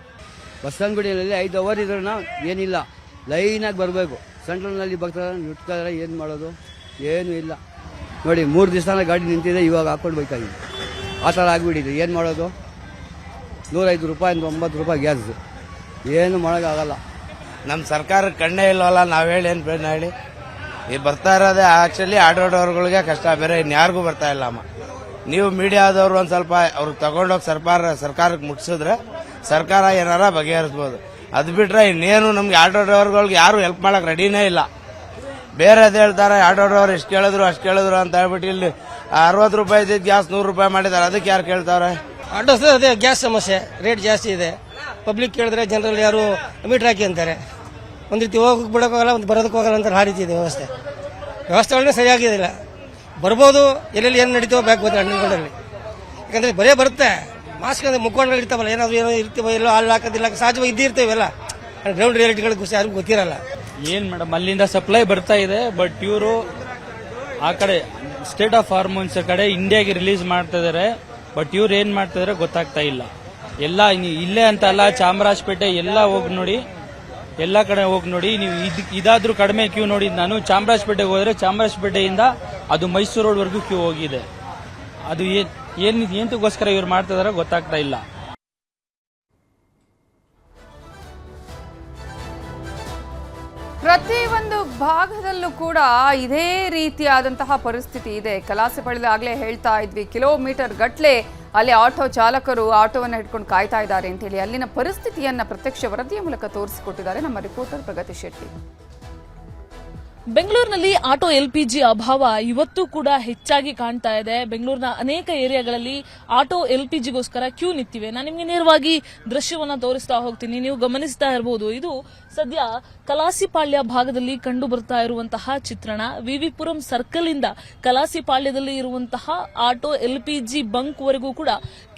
ಬಸವನಗುಡಿಯಲ್ಲಿ 5 ಅವರ್ ಇದ್ರೂ ಏನಿಲ್ಲ, ಲೈನಾಗಿ ಬರಬೇಕು. ಸೆಂಟ್ರಲ್ನಲ್ಲಿ ಬರ್ತಾರೆ, ಇಟ್ತಾರೆ, ಏನು ಮಾಡೋದು? ಏನೂ ಇಲ್ಲ ನೋಡಿ. 3 ದಿವಸನ ಗಾಡಿ ನಿಂತಿದೆ, ಇವಾಗ ಹಾಕೊಂಡು ಬೇಕಾಗಿದೆ. ಆ ಥರ ಆಗಿಬಿಟ್ಟಿದೆ. ಏನು ಮಾಡೋದು? 105 ರೂಪಾಯಿ 9 ರೂಪಾಯಿ ಗ್ಯಾಸ್, ಏನು ಮಾಡೋಕ್ಕಾಗಲ್ಲ. ನಮ್ಮ ಸರ್ಕಾರ ಕಣ್ಣೇ ಇಲ್ವಲ್ಲ, ನಾವು ಹೇಳಿ ಏನು ಪ್ರಯೋಜನ ಹೇಳಿ? ಈ ಬರ್ತಾ ಇರೋದೇ ಆಕ್ಚುಲಿ ಆಟೋಡವ್ರಗಳಿಗೆ ಕಷ್ಟ, ಬೇರೆ ಇನ್ಯಾರಿಗೂ ಬರ್ತಾ ಇಲ್ಲ ಅಮ್ಮ. ನೀವು ಮೀಡಿಯಾದವ್ರು ಒಂದು ಸ್ವಲ್ಪ ಅವ್ರಿಗೆ ತಗೊಂಡೋಗಿ ಸರ್ಕಾರಕ್ಕೆ ಮುಟ್ಟಿಸಿದ್ರೆ ಸರ್ಕಾರ ಏನಾರ ಬಗೆಹರಿಸ್ಬೋದು. ಅದು ಬಿಟ್ರೆ ಇನ್ನೇನು ನಮ್ಗೆ ಆಟೋ ಡ್ರೈವರ್ಗಳಿಗೆ ಯಾರು ಹೆಲ್ಪ್ ಮಾಡಕ್ ರೆಡಿನೇ ಇಲ್ಲ. ಬೇರೆದು ಹೇಳ್ತಾರೆ ಆಟೋ ಡ್ರೈವರ್ ಎಷ್ಟು ಕೇಳಿದ್ರು ಅಂತ ಹೇಳ್ಬಿಟ್ಟು ಇಲ್ಲಿ 60 ರೂಪಾಯಿ ಇದ್ದಿದ್ದು ಗ್ಯಾಸ್ 100 ರೂಪಾಯಿ ಮಾಡಿದ್ದಾರೆ. ಅದಕ್ಕೆ ಯಾರು ಕೇಳ್ತಾರೆ? ಆಟೋಸ್ ಅದೇ ಗ್ಯಾಸ್ ಸಮಸ್ಯೆ, ರೇಟ್ ಜಾಸ್ತಿ ಇದೆ. ಪಬ್ಲಿಕ್ ಕೇಳಿದ್ರೆ ಜನರಲ್ಲಿ ಯಾರು ಮೀಟರ್ ಹಾಕಿ ಅಂತಾರೆ. ಒಂದು ರೀತಿ ಹೋಗಕ್ಕೆ ಬಿಡೋಕ್ಕಾಗಲ್ಲ, ಒಂದು ಬರೋದಕ್ಕೆ ಹೋಗಲ್ಲ ಅಂತ ಆ ರೀತಿ ಇದೆ ವ್ಯವಸ್ಥೆಗಳನ್ನ ಸರಿಯಾಗಿದಿಲ್ಲ. ಬರ್ಬೋದು, ಎಲ್ಲೆಲ್ಲಿ ಏನು ನಡೀತೋ ಬ್ಯಾಗ್ ಬಂದ್ರೆ ಹಣ್ಣಿಗಳಲ್ಲಿ, ಯಾಕಂದ್ರೆ ಬರೇ ಬರುತ್ತೆ. ಮಾಸ್ಕ್ ಅಂದ್ರೆ ಮುಖಂಡಗಳು ಇರ್ತಾವಲ್ಲ, ಏನಾದ್ರು ಏನೋ ಇರ್ತೀವೋ ಎಲ್ಲೋ ಅಲ್ಲಿ ಹಾಕೋದಿಲ್ಲ, ಸಹಜವಾಗಿ ಇದ್ದಿರ್ತೇವೆಲ್ಲ. ಗ್ರೌಂಡ್ ರಿಯಾಲಿಟಿಗಳು ಯಾರಿಗೂ ಗೊತ್ತಿರಲ್ಲ. ಏನ್ ಮೇಡಮ್, ಅಲ್ಲಿಂದ ಸಪ್ಲೈ ಬರ್ತಾ ಇದೆ, ಬಟ್ ಇವರು ಆ ಕಡೆ ಸ್ಟೇಟ್ ಆಫ್ ಹಾರ್ಮೋನ್ಸ್ ಕಡೆ ಇಂಡಿಯಾಗೆ ರಿಲೀಸ್ ಮಾಡ್ತಾ ಇದಾರೆ. ಬಟ್ ಇವ್ರು ಏನ್ ಮಾಡ್ತಾ ಇದಾರೆ ಗೊತ್ತಾಗ್ತಾ ಇಲ್ಲ. ಎಲ್ಲ ಇಲ್ಲೇ ಅಂತ ಅಲ್ಲ, ಚಾಮರಾಜಪೇಟೆ ಎಲ್ಲ ಹೋಗಿ ನೋಡಿ, ಎಲ್ಲ ಕಡೆ ಹೋಗಿ ನೋಡಿ. ನೀವು ಇದಾದ್ರೂ ಕಡಿಮೆ ಕ್ಯೂ ನೋಡಿ. ನಾನು ಚಾಮರಾಜಪೇಟೆಗೆ ಹೋದ್ರೆ ಚಾಮರಾಜಪೇಟೆಯಿಂದ ಅದು ಮೈಸೂರು ರೋಡ್ವರೆಗೂ ಕ್ಯೂ ಹೋಗಿದೆ. ಅದು ಏನಕ್ಕೋಸ್ಕರ ಇವ್ರು ಮಾಡ್ತಾ ಇದಾರೆ ಗೊತ್ತಾಗ್ತಾ ಇಲ್ಲ. ಪ್ರತಿಯೊಂದು ಭಾಗದಲ್ಲೂ ಕೂಡ ಇದೇ ರೀತಿಯಾದಂತಹ ಪರಿಸ್ಥಿತಿ ಇದೆ. ಕಲಾಸಿಪಾಳ್ಯದಾಗಲೇ ಹೇಳ್ತಾ ಇದ್ವಿ, ಕಿಲೋಮೀಟರ್ ಗಟ್ಟಲೆ ಅಲ್ಲಿ ಆಟೋ ಚಾಲಕರು ಆಟೋವನ್ನು ಹಿಡ್ಕೊಂಡು ಕಾಯ್ತಾ ಇದ್ದಾರೆ ಅಂತೇಳಿ ಅಲ್ಲಿನ ಪರಿಸ್ಥಿತಿಯನ್ನ ಪ್ರತ್ಯಕ್ಷ ವರದಿಯ ಮೂಲಕ ತೋರಿಸಿಕೊಟ್ಟಿದ್ದಾರೆ ನಮ್ಮ ರಿಪೋರ್ಟರ್ ಪ್ರಗತಿ ಶೆಟ್ಟಿ. ಬೆಂಗಳೂರಿನಲ್ಲಿ ಆಟೋ ಎಲ್ಪಿಜಿ ಅಭಾವ ಇವತ್ತು ಕೂಡ ಹೆಚ್ಚಾಗಿ ಕಾಣ್ತಾ ಇದೆ. ಬೆಂಗಳೂರಿನ ಅನೇಕ ಏರಿಯಾಗಳಲ್ಲಿ ಆಟೋ ಎಲ್ಪಿಜಿಗೋಸ್ಕರ ಕ್ಯೂ ನಿಂತಿವೆ. ನಾನು ನಿಮಗೆ ನೇರವಾಗಿ ದೃಶ್ಯವನ್ನ ತೋರಿಸ್ತಾ ಹೋಗ್ತೀನಿ. ನೀವು ಗಮನಿಸ್ತಾ ಇರಬಹುದು, ಇದು ಸದ್ಯ ಕಲಾಸಿಪಾಳ್ಯ ಭಾಗದಲ್ಲಿ ಕಂಡು ಬರ್ತಾ ಇರುವಂತಹ ಚಿತ್ರಣ. ವಿವಿಪುರಂ ಸರ್ಕಲ್ ಇಂದ ಕಲಾಸಿಪಾಳ್ಯದಲ್ಲಿ ಇರುವಂತಹ ಆಟೋ ಎಲ್ಪಿಜಿ ಬಂಕ್ ವರೆಗೂ ಕೂಡ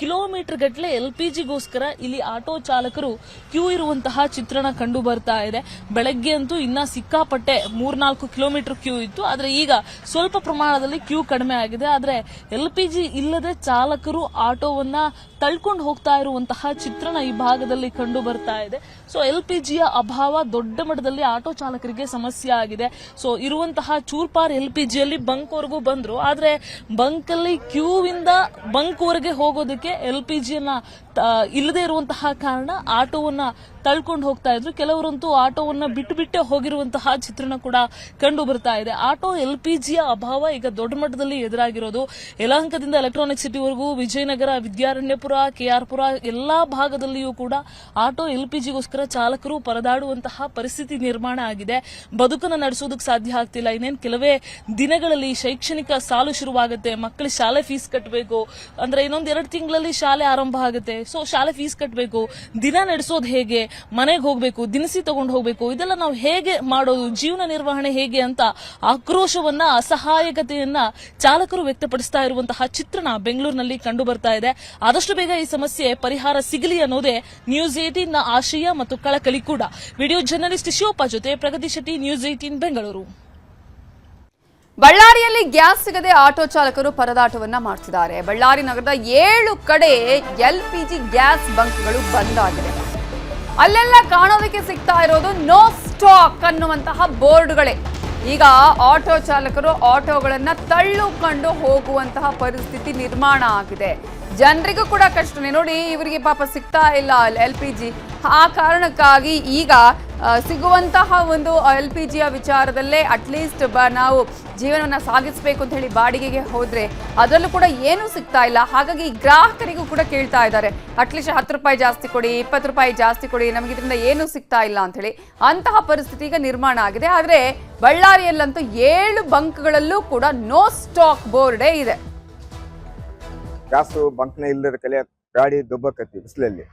ಕಿಲೋಮೀಟರ್ ಗಟ್ಟಲೆ ಎಲ್ಪಿಜಿಗೋಸ್ಕರ ಇಲ್ಲಿ ಆಟೋ ಚಾಲಕರು ಕ್ಯೂ ಇರುವಂತಹ ಚಿತ್ರಣ ಕಂಡು ಬರ್ತಾ ಇದೆ. ಬೆಳಗ್ಗೆ ಅಂತೂ ಇನ್ನ ಸಿಕ್ಕಾಪಟ್ಟೆ 3-4 ಕಿಲೋಮೀಟರ್ ಕ್ಯೂ ಇತ್ತು. ಆದ್ರೆ ಈಗ ಸ್ವಲ್ಪ ಪ್ರಮಾಣದಲ್ಲಿ ಕ್ಯೂ ಕಡಿಮೆ ಆಗಿದೆ. ಆದ್ರೆ ಎಲ್ಪಿಜಿ ಇಲ್ಲದೆ ಚಾಲಕರು ಆಟೋವನ್ನ ತಳ್ಕೊಂಡು ಹೋಗ್ತಾ ಇರುವಂತಹ ಚಿತ್ರಣ ಈ ಭಾಗದಲ್ಲಿ ಕಂಡು ಬರ್ತಾ ಇದೆ. ಸೊ ಎಲ್ಪಿಜಿಯ ಅಭಾವ ದೊಡ್ಡ ಮಟ್ಟದಲ್ಲಿ ಆಟೋ ಚಾಲಕರಿಗೆ ಸಮಸ್ಯೆ ಆಗಿದೆ. ಸೊ ಇರುವಂತಹ ಚೂರ್ಪಾರ್ ಎಲ್ಪಿಜಿಯಲ್ಲಿ ಬಂಕ್ ವರೆಗೂ ಬಂದ್ರು, ಆದ್ರೆ ಬಂಕ್ ಅಲ್ಲಿ ಕ್ಯೂ ಇಂದ ಬಂಕ್ ವರೆಗೆ ಹೋಗೋದಕ್ಕೆ ಎಲ್ಪಿಜಿಯನ್ನ ಇಲ್ಲದೆ ಇರುವಂತಹ ಕಾರಣ ಆಟೋವನ್ನ ತಳ್ಕೊಂಡು ಹೋಗ್ತಾ ಇದ್ರು. ಕೆಲವರಂತೂ ಆಟೋವನ್ನ ಬಿಟ್ಟೇ ಹೋಗಿರುವಂತಹ ಚಿತ್ರಣ ಕೂಡ ಕಂಡು ಬರ್ತಾ ಇದೆ. ಆಟೋ ಎಲ್ಪಿಜಿಯ ಅಭಾವ ಈಗ ದೊಡ್ಡ ಮಟ್ಟದಲ್ಲಿ ಎದುರಾಗಿರೋದು. ಯಲಹಂಕದಿಂದ ಎಲೆಕ್ಟ್ರಾನಿಕ್ ಸಿಟಿವರೆಗೂ, ವಿಜಯನಗರ, ವಿದ್ಯಾರಣ್ಯಪುರ, ಕೆಆರ್ಪುರ ಎಲ್ಲಾ ಭಾಗದಲ್ಲಿಯೂ ಕೂಡ ಆಟೋ ಎಲ್ಪಿಜಿಗೋಸ್ಕರ ಚಾಲಕರು ಪರದಾಡುವಂತಹ ಪರಿಸ್ಥಿತಿ ನಿರ್ಮಾಣ ಆಗಿದೆ. ಬದುಕನ್ನು ನಡೆಸೋದಕ್ಕೆ ಸಾಧ್ಯ ಆಗ್ತಿಲ್ಲ. ಇನ್ನೇನು ಕೆಲವೇ ದಿನಗಳಲ್ಲಿ ಶೈಕ್ಷಣಿಕ ಸಾಲು ಶುರುವಾಗುತ್ತೆ. ಮಕ್ಕಳ ಶಾಲೆ ಫೀಸ್ ಕಟ್ಟಬೇಕು ಅಂದ್ರೆ ಇನ್ನೊಂದ್ 2 ತಿಂಗಳಲ್ಲಿ ಶಾಲೆ ಆರಂಭ ಆಗುತ್ತೆ. ಸೊ ಶಾಲೆ ಫೀಸ್ ಕಟ್ಟಬೇಕು, ದಿನ ನಡೆಸೋದು ಹೇಗೆ, ಮನೆಗೆ ಹೋಗ್ಬೇಕು, ದಿನಸಿ ತಗೊಂಡು ಹೋಗ್ಬೇಕು, ಇದೆಲ್ಲ ನಾವು ಹೇಗೆ ಮಾಡೋದು, ಜೀವನ ನಿರ್ವಹಣೆ ಹೇಗೆ ಅಂತ ಆಕ್ರೋಶವನ್ನ, ಅಸಹಾಯಕತೆಯನ್ನ ಚಾಲಕರು ವ್ಯಕ್ತಪಡಿಸ್ತಾ ಇರುವಂತಹ ಚಿತ್ರಣ ಬೆಂಗಳೂರಿನಲ್ಲಿ ಕಂಡು ಬರ್ತಾ ಇದೆ. ಆದಷ್ಟು ಬೇಗ ಈ ಸಮಸ್ಯೆ ಪರಿಹಾರ ಸಿಗಲಿ ಅನ್ನೋದೇ ನ್ಯೂಸ್ 18 ನ ಆಶಯ ಮತ್ತು ಕಳಕಳಿ ಕೂಡ. ವಿಡಿಯೋ ಜರ್ನಲಿಸ್ಟ್ ಶಿವಪ್ಪ ಜೊತೆ ಪ್ರಗತಿ ಶೆಟ್ಟಿ, ನ್ಯೂಸ್ 18 ಬೆಂಗಳೂರು. ಬಳ್ಳಾರಿಯಲ್ಲಿ ಗ್ಯಾಸ್ ಸಿಗದೆ ಆಟೋ ಚಾಲಕರು ಪರದಾಟವನ್ನ ಮಾಡ್ತಿದ್ದಾರೆ. ಬಳ್ಳಾರಿ ನಗರದ 7 ಕಡೆ ಎಲ್ಪಿಜಿ ಗ್ಯಾಸ್ ಬಂಕ್ಗಳು ಬಂದ್ ಆಗಿದೆ. ಅಲ್ಲೆಲ್ಲ ಕಾಣೋದಕ್ಕೆ ಸಿಗ್ತಾ ಇರೋದು ನೋ ಸ್ಟಾಕ್ ಅನ್ನುವಂತಹ ಬೋರ್ಡ್ಗಳೇ. ಈಗ ಆಟೋ ಚಾಲಕರು ಆಟೋಗಳನ್ನ ತಳ್ಳುಕೊಂಡು ಹೋಗುವಂತಹ ಪರಿಸ್ಥಿತಿ ನಿರ್ಮಾಣ ಆಗಿದೆ. ಜನರಿಗೂ ಕೂಡ ಕಷ್ಟನೇ. ನೋಡಿ, ಇವರಿಗೆ ಪಾಪ ಸಿಗ್ತಾ ಇಲ್ಲ ಎಲ್ಪಿಜಿ. ಆ ಕಾರಣಕ್ಕಾಗಿ ಈಗ ಸಿಗುವಂತಹ ಒಂದು ಎಲ್ಪಿಜಿಯ ವಿಚಾರದಲ್ಲೇ ಅಟ್ಲೀಸ್ಟ್ ನಾವು ಜೀವನವನ್ನ ಸಾಗಿಸಬೇಕು ಅಂತ ಹೇಳಿ ಬಾಡಿಗೆಗೆ ಹೋದ್ರೆ ಅದರಲ್ಲೂ ಕೂಡ ಏನೂ ಸಿಗ್ತಾ ಇಲ್ಲ. ಹಾಗಾಗಿ ಗ್ರಾಹಕರಿಗೂ ಕೂಡ ಕೇಳ್ತಾ ಇದ್ದಾರೆ, ಅಟ್ಲೀಸ್ಟ್ 10 ರೂಪಾಯಿ ಜಾಸ್ತಿ ಕೊಡಿ, 20 ರೂಪಾಯಿ ಜಾಸ್ತಿ ಕೊಡಿ, ನಮಗೆ ಇದರಿಂದ ಏನೂ ಸಿಗ್ತಾ ಇಲ್ಲ ಅಂತ ಹೇಳಿ. ಅಂತಹ ಪರಿಸ್ಥಿತಿ ಈಗ ನಿರ್ಮಾಣ ಆಗಿದೆ. ಆದ್ರೆ ಬಳ್ಳಾರಿಯಲ್ಲಂತೂ 7 ಬಂಕ್ಗಳಲ್ಲೂ ಕೂಡ ನೋ ಸ್ಟಾಕ್ ಬೋರ್ಡೇ ಇದೆ. ಗ್ಯಾಸ್ ಬಂಕ್ನ ಇಲ್ಲದ ಕಲೆ ಗಾಡಿ ದುಬ್ಬಕತ್ತಿ ಬಿಸಿಲಲ್ಲಿ.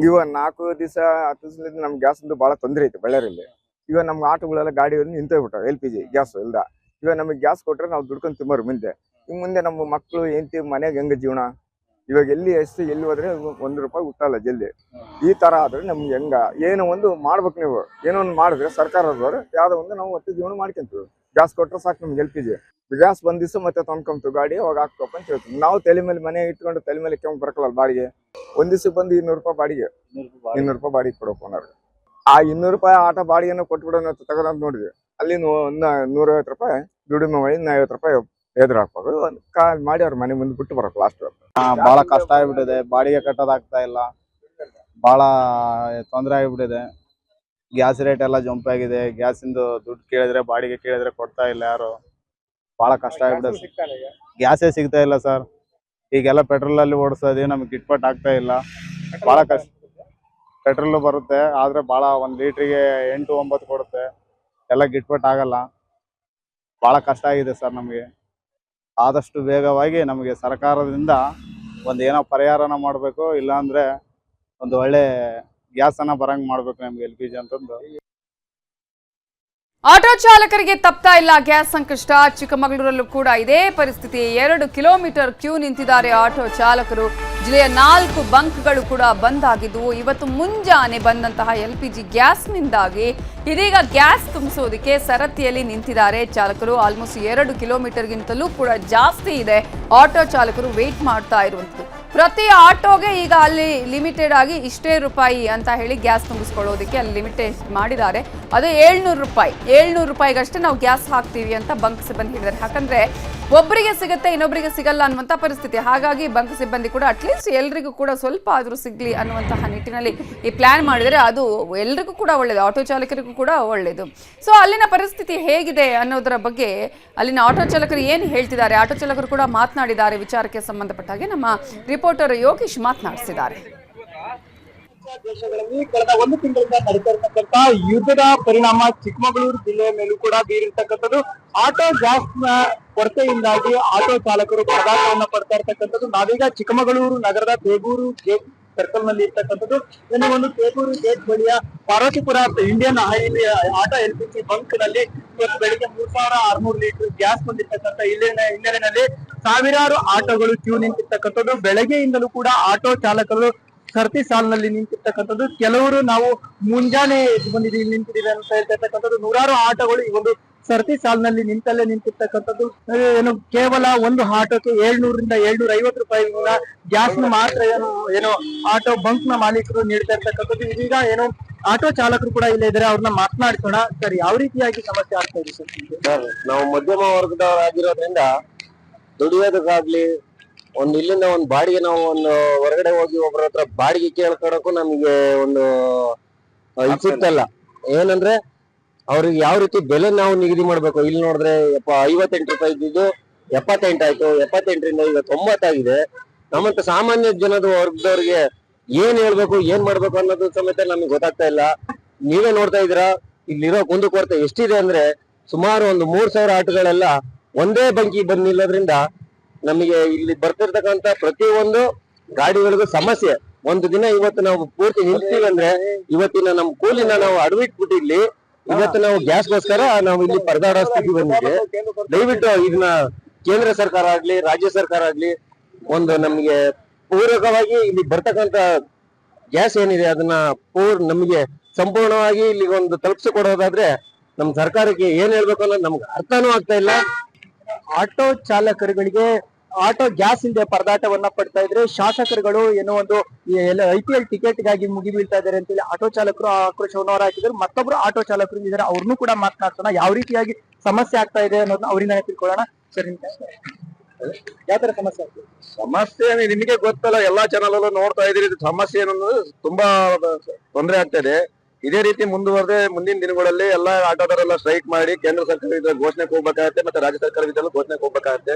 ಇವ 4 ದಿವಸ 10 ದಿವಸದಿಂದ ನಮ್ಗೆ ಗ್ಯಾಸ್ ಬಹಳ ತೊಂದರೆ ಐತಿ ಬಳ್ಳಾರಿಯಲ್ಲಿ. ಇವಾಗ ನಮ್ಗೆ ಆಟೋಗಳೆಲ್ಲ ಗಾಡಿಯಲ್ಲಿ ನಿಂತೋಗ್ಬಿಟ್ಟಾವ LPG ಗ್ಯಾಸ್ ಇಲ್ದ. ಇವಾಗ ನಮಗೆ ಗ್ಯಾಸ್ ಕೊಟ್ರೆ ನಾವು ದುಡ್ಕೊಂಡು ತಿಮ್ಮರು ಮುಂದೆ. ಇನ್ನು ಮುಂದೆ ನಮ್ಮ ಮಕ್ಕಳು ಹೆಂಡತಿ ಮನೆಯಾಗ ಹೆಂಗ ಜೀವನ? ಇವಾಗ ಎಲ್ಲಿ ಹೋದ್ರೆ 1 ರೂಪಾಯಿ ಹುಟ್ಟಲ್ಲ ಜಲ್ದಿ. ಈ ತರ ಆದ್ರೆ ನಮ್ಗೆ ಹೆಂಗ ಏನೋ ಒಂದು ಮಾಡ್ಬೇಕು. ನೀವು ಏನೋ ಒಂದು ಮಾಡಿದ್ರೆ ಸರ್ಕಾರದವರು ಯಾವ್ದೋ ಒಂದು ನಾವು ಒಟ್ಟು ಜೀವನ ಮಾಡ್ಕೊಂತೀವಿ. ಗ್ಯಾಸ್ ಕೊಟ್ರೆ ಸಾಕು ನಮ್ಗೆ LPG. ಗ್ಯಾಸ್ ಬಂದ್ ದಿವಸ ಮತ್ತೆ ತಂದ್ಕೊಂತೀವಿ ಗಾಡಿ, ಅವಾಗ ಹಾಕಪ್ಪ ಅಂತ ಹೇಳ್ತೀವಿ. ನಾವು ತಲೆ ಮೇಲೆ ಮನೆ ಇಟ್ಕೊಂಡು ತಲೆ ಮೇಲೆ ಕೆಂಪ್ ಬರಕಲ್ಲ ಬಾಡಿಗೆ. ಒಂದ್ ದಿವಸಕ್ಕೆ ಬಂದು 200 ರೂಪಾಯಿ ಬಾಡಿಗೆ, 200 ರೂಪಾಯಿ ಬಾಡಿಗೆ ಕೊಡೋಕೆ ಅನ್ನೋರು. ಆ 200 ರೂಪಾಯಿ ಆಟ ಬಾಡಿಗೆನ ಕೊಟ್ಬಿಡೋಣ ತಗೋದಂತ ನೋಡಿದ್ವಿ. ಅಲ್ಲಿ 150 ರೂಪಾಯಿ ದುಡಿಮೆ ಮಾಡಿ 50 ರೂಪಾಯಿ ಎದುರು ಹಾಕ್ಬೇಕು. ಕಾಲ್ ಮಾಡಿ ಅವ್ರ ಮನೆ ಮುಂದೆ ಬಿಟ್ಟು ಬರಕ್ ಲಾಸ್ಟ್. ಬಹಳ ಕಷ್ಟ ಆಗ್ಬಿಟ್ಟಿದೆ. ಬಾಡಿಗೆ ಕಟ್ಟೋದಾಗ್ತಾ ಇಲ್ಲ, ಬಹಳ ತೊಂದರೆ ಆಗ್ಬಿಟ್ಟಿದೆ. ಗ್ಯಾಸ್ ರೇಟ್ ಎಲ್ಲ ಜಂಪ್ ಆಗಿದೆ. ಗ್ಯಾಸ್ ಇಂದು ದುಡ್ಡು ಕೇಳಿದ್ರೆ ಬಾಡಿಗೆ ಕೇಳಿದ್ರೆ ಕೊಡ್ತಾ ಇಲ್ಲ ಯಾರು. ಬಹಳ ಕಷ್ಟ ಆಗ್ಬಿಟ್ಟಿದೆ. ಗ್ಯಾಸೇ ಸಿಗ್ತಾ ಇಲ್ಲ ಸರ್. ಈಗೆಲ್ಲ ಪೆಟ್ರೋಲ್ ಅಲ್ಲಿ ಓಡಿಸೋದೇ ನಮ್ಗೆ ಗಿಟ್ಪಟ್ ಆಗ್ತಾ ಇಲ್ಲ. ಬಹಳ ಕಷ್ಟ. ಪೆಟ್ರೋಲು ಬರುತ್ತೆ, ಆದರೆ ಭಾಳ 1 ಲೀಟ್ರಿಗೆ 8-9 ಕೊಡುತ್ತೆ. ಎಲ್ಲ ಗಿಟ್ಪಟ್ ಆಗಲ್ಲ. ಭಾಳ ಕಷ್ಟ ಆಗಿದೆ ಸರ್ ನಮಗೆ. ಆದಷ್ಟು ವೇಗವಾಗಿ ನಮಗೆ ಸರ್ಕಾರದಿಂದ ಒಂದು ಏನೋ ಪರಿಹಾರನ ಮಾಡಬೇಕು, ಇಲ್ಲಾಂದರೆ ಒಂದು ಒಳ್ಳೆ ಗ್ಯಾಸನ್ನು ಬರಂಗೆ ಮಾಡಬೇಕು ನಮಗೆ LPG ಅಂತಂದು. ಆಟೋ ಚಾಲಕರಿಗೆ ತಪ್ತಾ ಇಲ್ಲ ಗ್ಯಾಸ್ ಸಂಕಷ್ಟ. ಚಿಕ್ಕಮಗಳೂರಲ್ಲೂ ಕೂಡ ಇದೇ ಪರಿಸ್ಥಿತಿ. 2 ಕಿಲೋಮೀಟರ್ ಕ್ಯೂ ನಿಂತಿದ್ದಾರೆ ಆಟೋ ಚಾಲಕರು. ಜಿಲ್ಲೆಯ 4 ಬಂಕ್ಗಳು ಕೂಡ ಬಂದ್ ಆಗಿದ್ವು. ಇವತ್ತು ಮುಂಜಾನೆ ಬಂದಂತಹ LPG ಗ್ಯಾಸ್ನಿಂದಾಗಿ ಇದೀಗ ಗ್ಯಾಸ್ ತುಂಬಿಸೋದಕ್ಕೆ ಸರತಿಯಲ್ಲಿ ನಿಂತಿದ್ದಾರೆ ಚಾಲಕರು. ಆಲ್ಮೋಸ್ಟ್ 2 ಕಿಲೋಮೀಟರ್ಗಿಂತಲೂ ಕೂಡ ಜಾಸ್ತಿ ಇದೆ ಆಟೋ ಚಾಲಕರು ವೇಟ್ ಮಾಡ್ತಾ ಇರುವಂಥದ್ದು. ಪ್ರತಿ ಆಟೋಗೆ ಈಗ ಅಲ್ಲಿ ಲಿಮಿಟೆಡ್ ಆಗಿ ಇಷ್ಟೇ ರೂಪಾಯಿ ಅಂತ ಹೇಳಿ ಗ್ಯಾಸ್ ತುಂಬಿಸ್ಕೊಳ್ಳೋದಕ್ಕೆ ಅಲ್ಲಿ ಲಿಮಿಟೆಡ್ ಮಾಡಿದ್ದಾರೆ. ಅದು 700 ರೂಪಾಯಿ. 700 ರೂಪಾಯಿಗಷ್ಟೇ ನಾವು ಗ್ಯಾಸ್ ಹಾಕ್ತೀವಿ ಅಂತ ಬಂಕ್ ಸಿಬ್ಬಂದಿ ಹೇಳಿದ್ದಾರೆ. ಯಾಕಂದ್ರೆ ಒಬ್ಬರಿಗೆ ಸಿಗುತ್ತೆ, ಇನ್ನೊಬ್ಬರಿಗೆ ಸಿಗಲ್ಲ ಅನ್ನುವಂಥ ಪರಿಸ್ಥಿತಿ. ಹಾಗಾಗಿ ಬಂಕ್ ಸಿಬ್ಬಂದಿ ಕೂಡ ಅಟ್ಲೀಸ್ಟ್ ಎಲ್ರಿಗೂ ಕೂಡ ಸ್ವಲ್ಪ ಆದರೂ ಸಿಗಲಿ ಅನ್ನುವಂತಹ ನಿಟ್ಟಿನಲ್ಲಿ ಈ ಪ್ಲಾನ್ ಮಾಡಿದರೆ ಅದು ಎಲ್ರಿಗೂ ಕೂಡ ಒಳ್ಳೆಯದು, ಆಟೋ ಚಾಲಕರಿಗೂ ಕೂಡ ಒಳ್ಳೆಯದು. ಸೊ ಅಲ್ಲಿನ ಪರಿಸ್ಥಿತಿ ಹೇಗಿದೆ ಅನ್ನೋದರ ಬಗ್ಗೆ ಅಲ್ಲಿನ ಆಟೋ ಚಾಲಕರು ಏನು ಹೇಳ್ತಿದ್ದಾರೆ, ಆಟೋ ಚಾಲಕರು ಕೂಡ ಮಾತನಾಡಿದ್ದಾರೆ. ವಿಚಾರಕ್ಕೆ ಸಂಬಂಧಪಟ್ಟ ಹಾಗೆ ನಮ್ಮ ರಿಪೋರ್ಟರ್ ಯೋಗೀಶ್ ಮಾತನಾಡಿಸಿದ್ದಾರೆ. ದೇಶಗಳಲ್ಲಿ ಕಳೆದ 1 ತಿಂಗಳಿಂದ ನಡೀತಾ ಇರತಕ್ಕಂತ ಯುದ್ಧದ ಪರಿಣಾಮ ಚಿಕ್ಕಮಗಳೂರು ಜಿಲ್ಲೆಯ ಮೇಲೂ ಕೂಡ ಬೀರಿರ್ತಕ್ಕಂಥದ್ದು. ಆಟೋ ಗ್ಯಾಸ್ ನ ಕೊರತೆಯಿಂದಾಗಿ ಆಟೋ ಚಾಲಕರು ಪರದಾಟವನ್ನ ಪಡ್ತಾ ಇರ್ತಕ್ಕಂಥದ್ದು. ನಾವೀಗ ಚಿಕ್ಕಮಗಳೂರು ನಗರದ ಬೇಗೂರು ಗೇಟ್ ಸರ್ಕಲ್ ನಲ್ಲಿ ಇರ್ತಕ್ಕಂಥದ್ದು. ಇದನ್ನು ಒಂದು ಬೇಗೂರು ಗೇಟ್ ಬಳಿಯ Parvatipura Indian oil auto LPG bunk ನಲ್ಲಿ ಇವತ್ತು ಬೆಳಿಗ್ಗೆ 3600 ಲೀಟರ್ ಗ್ಯಾಸ್ ಬಂದಿರ್ತಕ್ಕಂಥ ಹಿನ್ನೆಲೆಯಲ್ಲಿ ಸಾವಿರಾರು ಆಟೋಗಳು ಕ್ಯೂ ನಿಂತಿರ್ತಕ್ಕಂಥದ್ದು. ಬೆಳಗ್ಗೆಯಿಂದಲೂ ಕೂಡ ಆಟೋ ಚಾಲಕರು ಸರತಿ ಸಾಲಿನಲ್ಲಿ ನಿಂತಿರ್ತಕ್ಕಂಥದ್ದು. ಕೆಲವರು ನಾವು ಮುಂಜಾನೆ ನಿಂತಿದ್ದೀವಿ ಅಂತ ಹೇಳ್ತಿರ್ತಕ್ಕಂಥದ್ದು. ನೂರಾರು ಆಟೋಗಳು ಈ ಒಂದು ಸರತಿ ಸಾಲಿನಲ್ಲಿ ನಿಂತಿರ್ತಕ್ಕಂಥದ್ದು. ಏನು ಕೇವಲ ಒಂದು ಆಟೋಕ್ಕೆ 700ರಿಂದ 750 ರೂಪಾಯಿಗಳ ಗ್ಯಾಸ್ ಮಾತ್ರ ಏನು ಆಟೋ ಬಂಕ್ ನ ಮಾಲೀಕರು ನೀಡ್ತಾ ಇರ್ತಕ್ಕಂಥದ್ದು. ಇದೀಗ ಏನು ಆಟೋ ಚಾಲಕರು ಕೂಡ ಇಲ್ಲೇ ಇದ್ದಾರೆ, ಅವ್ರನ್ನ ಮಾತನಾಡಿಸೋಣ. ಸರ್, ಯಾವ ರೀತಿಯಾಗಿ ಸಮಸ್ಯೆ ಆಗ್ತಾ ಇದೆ ಸರ್? ನಾವು ಮಧ್ಯಮ ವರ್ಗದವರಾಗಿರೋದ್ರಿಂದ ದುಡಿಯೋದಕ್ಕಾಗ್ಲಿ, ಇಲ್ಲಿಂದ ಒಂದು ಬಾಡಿಗೆ ನಾವು ಒಂದು ಹೊರಗಡೆ ಹೋಗಿ ಒಬ್ಬರ ಹತ್ರ ಬಾಡಿಗೆ ಕೇಳ್ಕೊಳಕ್ಕೂ ನಮಗೆ ಒಂದು ಸಿಗ್ತಲ್ಲ. ಏನಂದ್ರೆ ಅವ್ರಿಗೆ ಯಾವ ರೀತಿ ಬೆಲೆ ನಾವು ನಿಗದಿ ಮಾಡ್ಬೇಕು. ಇಲ್ಲಿ ನೋಡಿದ್ರೆ 58 ರೂಪಾಯಿ ಇದ್ದಿದ್ದು 78 ಆಯ್ತು, 78ರಿಂದ ಈಗ 90 ಆಗಿದೆ. ನಮ್ಮಂತ ಸಾಮಾನ್ಯ ಜನದ ವರ್ಗದವ್ರಿಗೆ ಏನ್ ಹೇಳ್ಬೇಕು, ಏನ್ ಮಾಡ್ಬೇಕು ಅನ್ನೋದು ಸಮೇತ ನಮಗೆ ಗೊತ್ತಾಗ್ತಾ ಇಲ್ಲ. ನೀವೇ ನೋಡ್ತಾ ಇದ್ದೀರಾ ಇಲ್ಲಿರೋ ಕುಂದುಕೊರತೆ ಎಷ್ಟಿದೆ ಅಂದ್ರೆ ಸುಮಾರು ಒಂದು 3000 ಆಟೋಗಳೆಲ್ಲ ಒಂದೇ ಬಂಕಿ ಬಂದ್ ನಿಲ್ಲೋದ್ರಿಂದ ನಮಗೆ ಇಲ್ಲಿ ಬರ್ತಿರ್ತಕ್ಕಂತ ಪ್ರತಿಯೊಂದು ಗಾಡಿಗಳಿಗೂ ಸಮಸ್ಯೆ. ಒಂದು ದಿನ ಇವತ್ತು ನಾವು ಪೂರ್ತಿ ನಿಲ್ತೀವಿ ಅಂದ್ರೆ ಇವತ್ತಿನ ನಮ್ ಕೂಲಿನ ನಾವು ಅಡವಿಟ್ಬಿಟ್ಟು ಇಲ್ಲಿ ಇವತ್ತು ನಾವು ಗ್ಯಾಸ್ಗೋಸ್ಕರ ನಾವು ಇಲ್ಲಿ ಪರದಾಡೋ ಸ್ಥಿತಿ ಬಂದಿದೆ. ದಯವಿಟ್ಟು ಇದನ್ನ ಕೇಂದ್ರ ಸರ್ಕಾರ ಆಗ್ಲಿ, ರಾಜ್ಯ ಸರ್ಕಾರ ಆಗ್ಲಿ ಒಂದು ನಮ್ಗೆ ಪೂರಕವಾಗಿ ಇಲ್ಲಿ ಬರ್ತಕ್ಕಂತ ಗ್ಯಾಸ್ ಏನಿದೆ ಅದನ್ನ ನಮಗೆ ಸಂಪೂರ್ಣವಾಗಿ ಇಲ್ಲಿ ಒಂದು ತಲುಪಿಸಿಕೊಡೋದಾದ್ರೆ ನಮ್ ಸರ್ಕಾರಕ್ಕೆ ಏನ್ ಹೇಳ್ಬೇಕು ಅನ್ನೋದು ನಮ್ಗೆ ಅರ್ಥನೂ ಆಗ್ತಾ ಇಲ್ಲ. ಆಟೋ ಚಾಲಕರುಗಳಿಗೆ ಆಟೋ ಗ್ಯಾಸ್ ಇಲ್ಲದೆ ಪರದಾಟವನ್ನ ಪಡ್ತಾ ಇದ್ರೆ ಶಾಸಕರುಗಳು ಏನೋ ಒಂದು IPL ಟಿಕೆಟ್ ಗಾಗಿ ಮುಗಿ ಬೀಳ್ತಾ ಇದಾರೆ ಅಂತೇಳಿ ಆಟೋ ಚಾಲಕರು ಆಕ್ರೋಶವನ್ನು ಹೊರ ಹಾಕಿದ್ರು. ಮತ್ತೊಬ್ರು ಆಟೋ ಚಾಲಕರು ಇದ್ದಾರೆ, ಅವ್ರನ್ನೂ ಕೂಡ ಮಾತನಾಡ್ಸೋಣ. ಯಾವ ರೀತಿಯಾಗಿ ಸಮಸ್ಯೆ ಆಗ್ತಾ ಇದೆ ಅನ್ನೋದನ್ನ ಅವರಿಂದ ತಿಳ್ಕೊಳ್ಳೋಣ. ಸರಿ, ಯಾವ ತರ ಸಮಸ್ಯೆ ಆಗ್ತದೆ? ಸಮಸ್ಯೆ ನಿಮಗೆ ಗೊತ್ತಲ್ಲ, ಎಲ್ಲಾ ಚಾನಲ್ ಅಲ್ಲೂ ನೋಡ್ತಾ ಇದ್ರಿ. ಸಮಸ್ಯೆ ಅನ್ನೋದು ತುಂಬಾ ತೊಂದರೆ ಆಗ್ತಾ ಇದೆ. ಇದೇ ರೀತಿ ಮುಂದುವರೆದ್ರೆ ಮುಂದಿನ ದಿನಗಳಲ್ಲಿ ಎಲ್ಲಾ ಆಟೋದವರೆಲ್ಲ ಸ್ಟ್ರೈಕ್ ಮಾಡಿ ಕೇಂದ್ರ ಸರ್ಕಾರ ಘೋಷಣೆಗೆ ಹೋಗ್ಬೇಕಾಗತ್ತೆ, ಮತ್ತೆ ರಾಜ್ಯ ಸರ್ಕಾರದಿಂದಲೂ ಘೋಷಣೆಗೆ ಹೋಗ್ಬೇಕಾಗತ್ತೆ.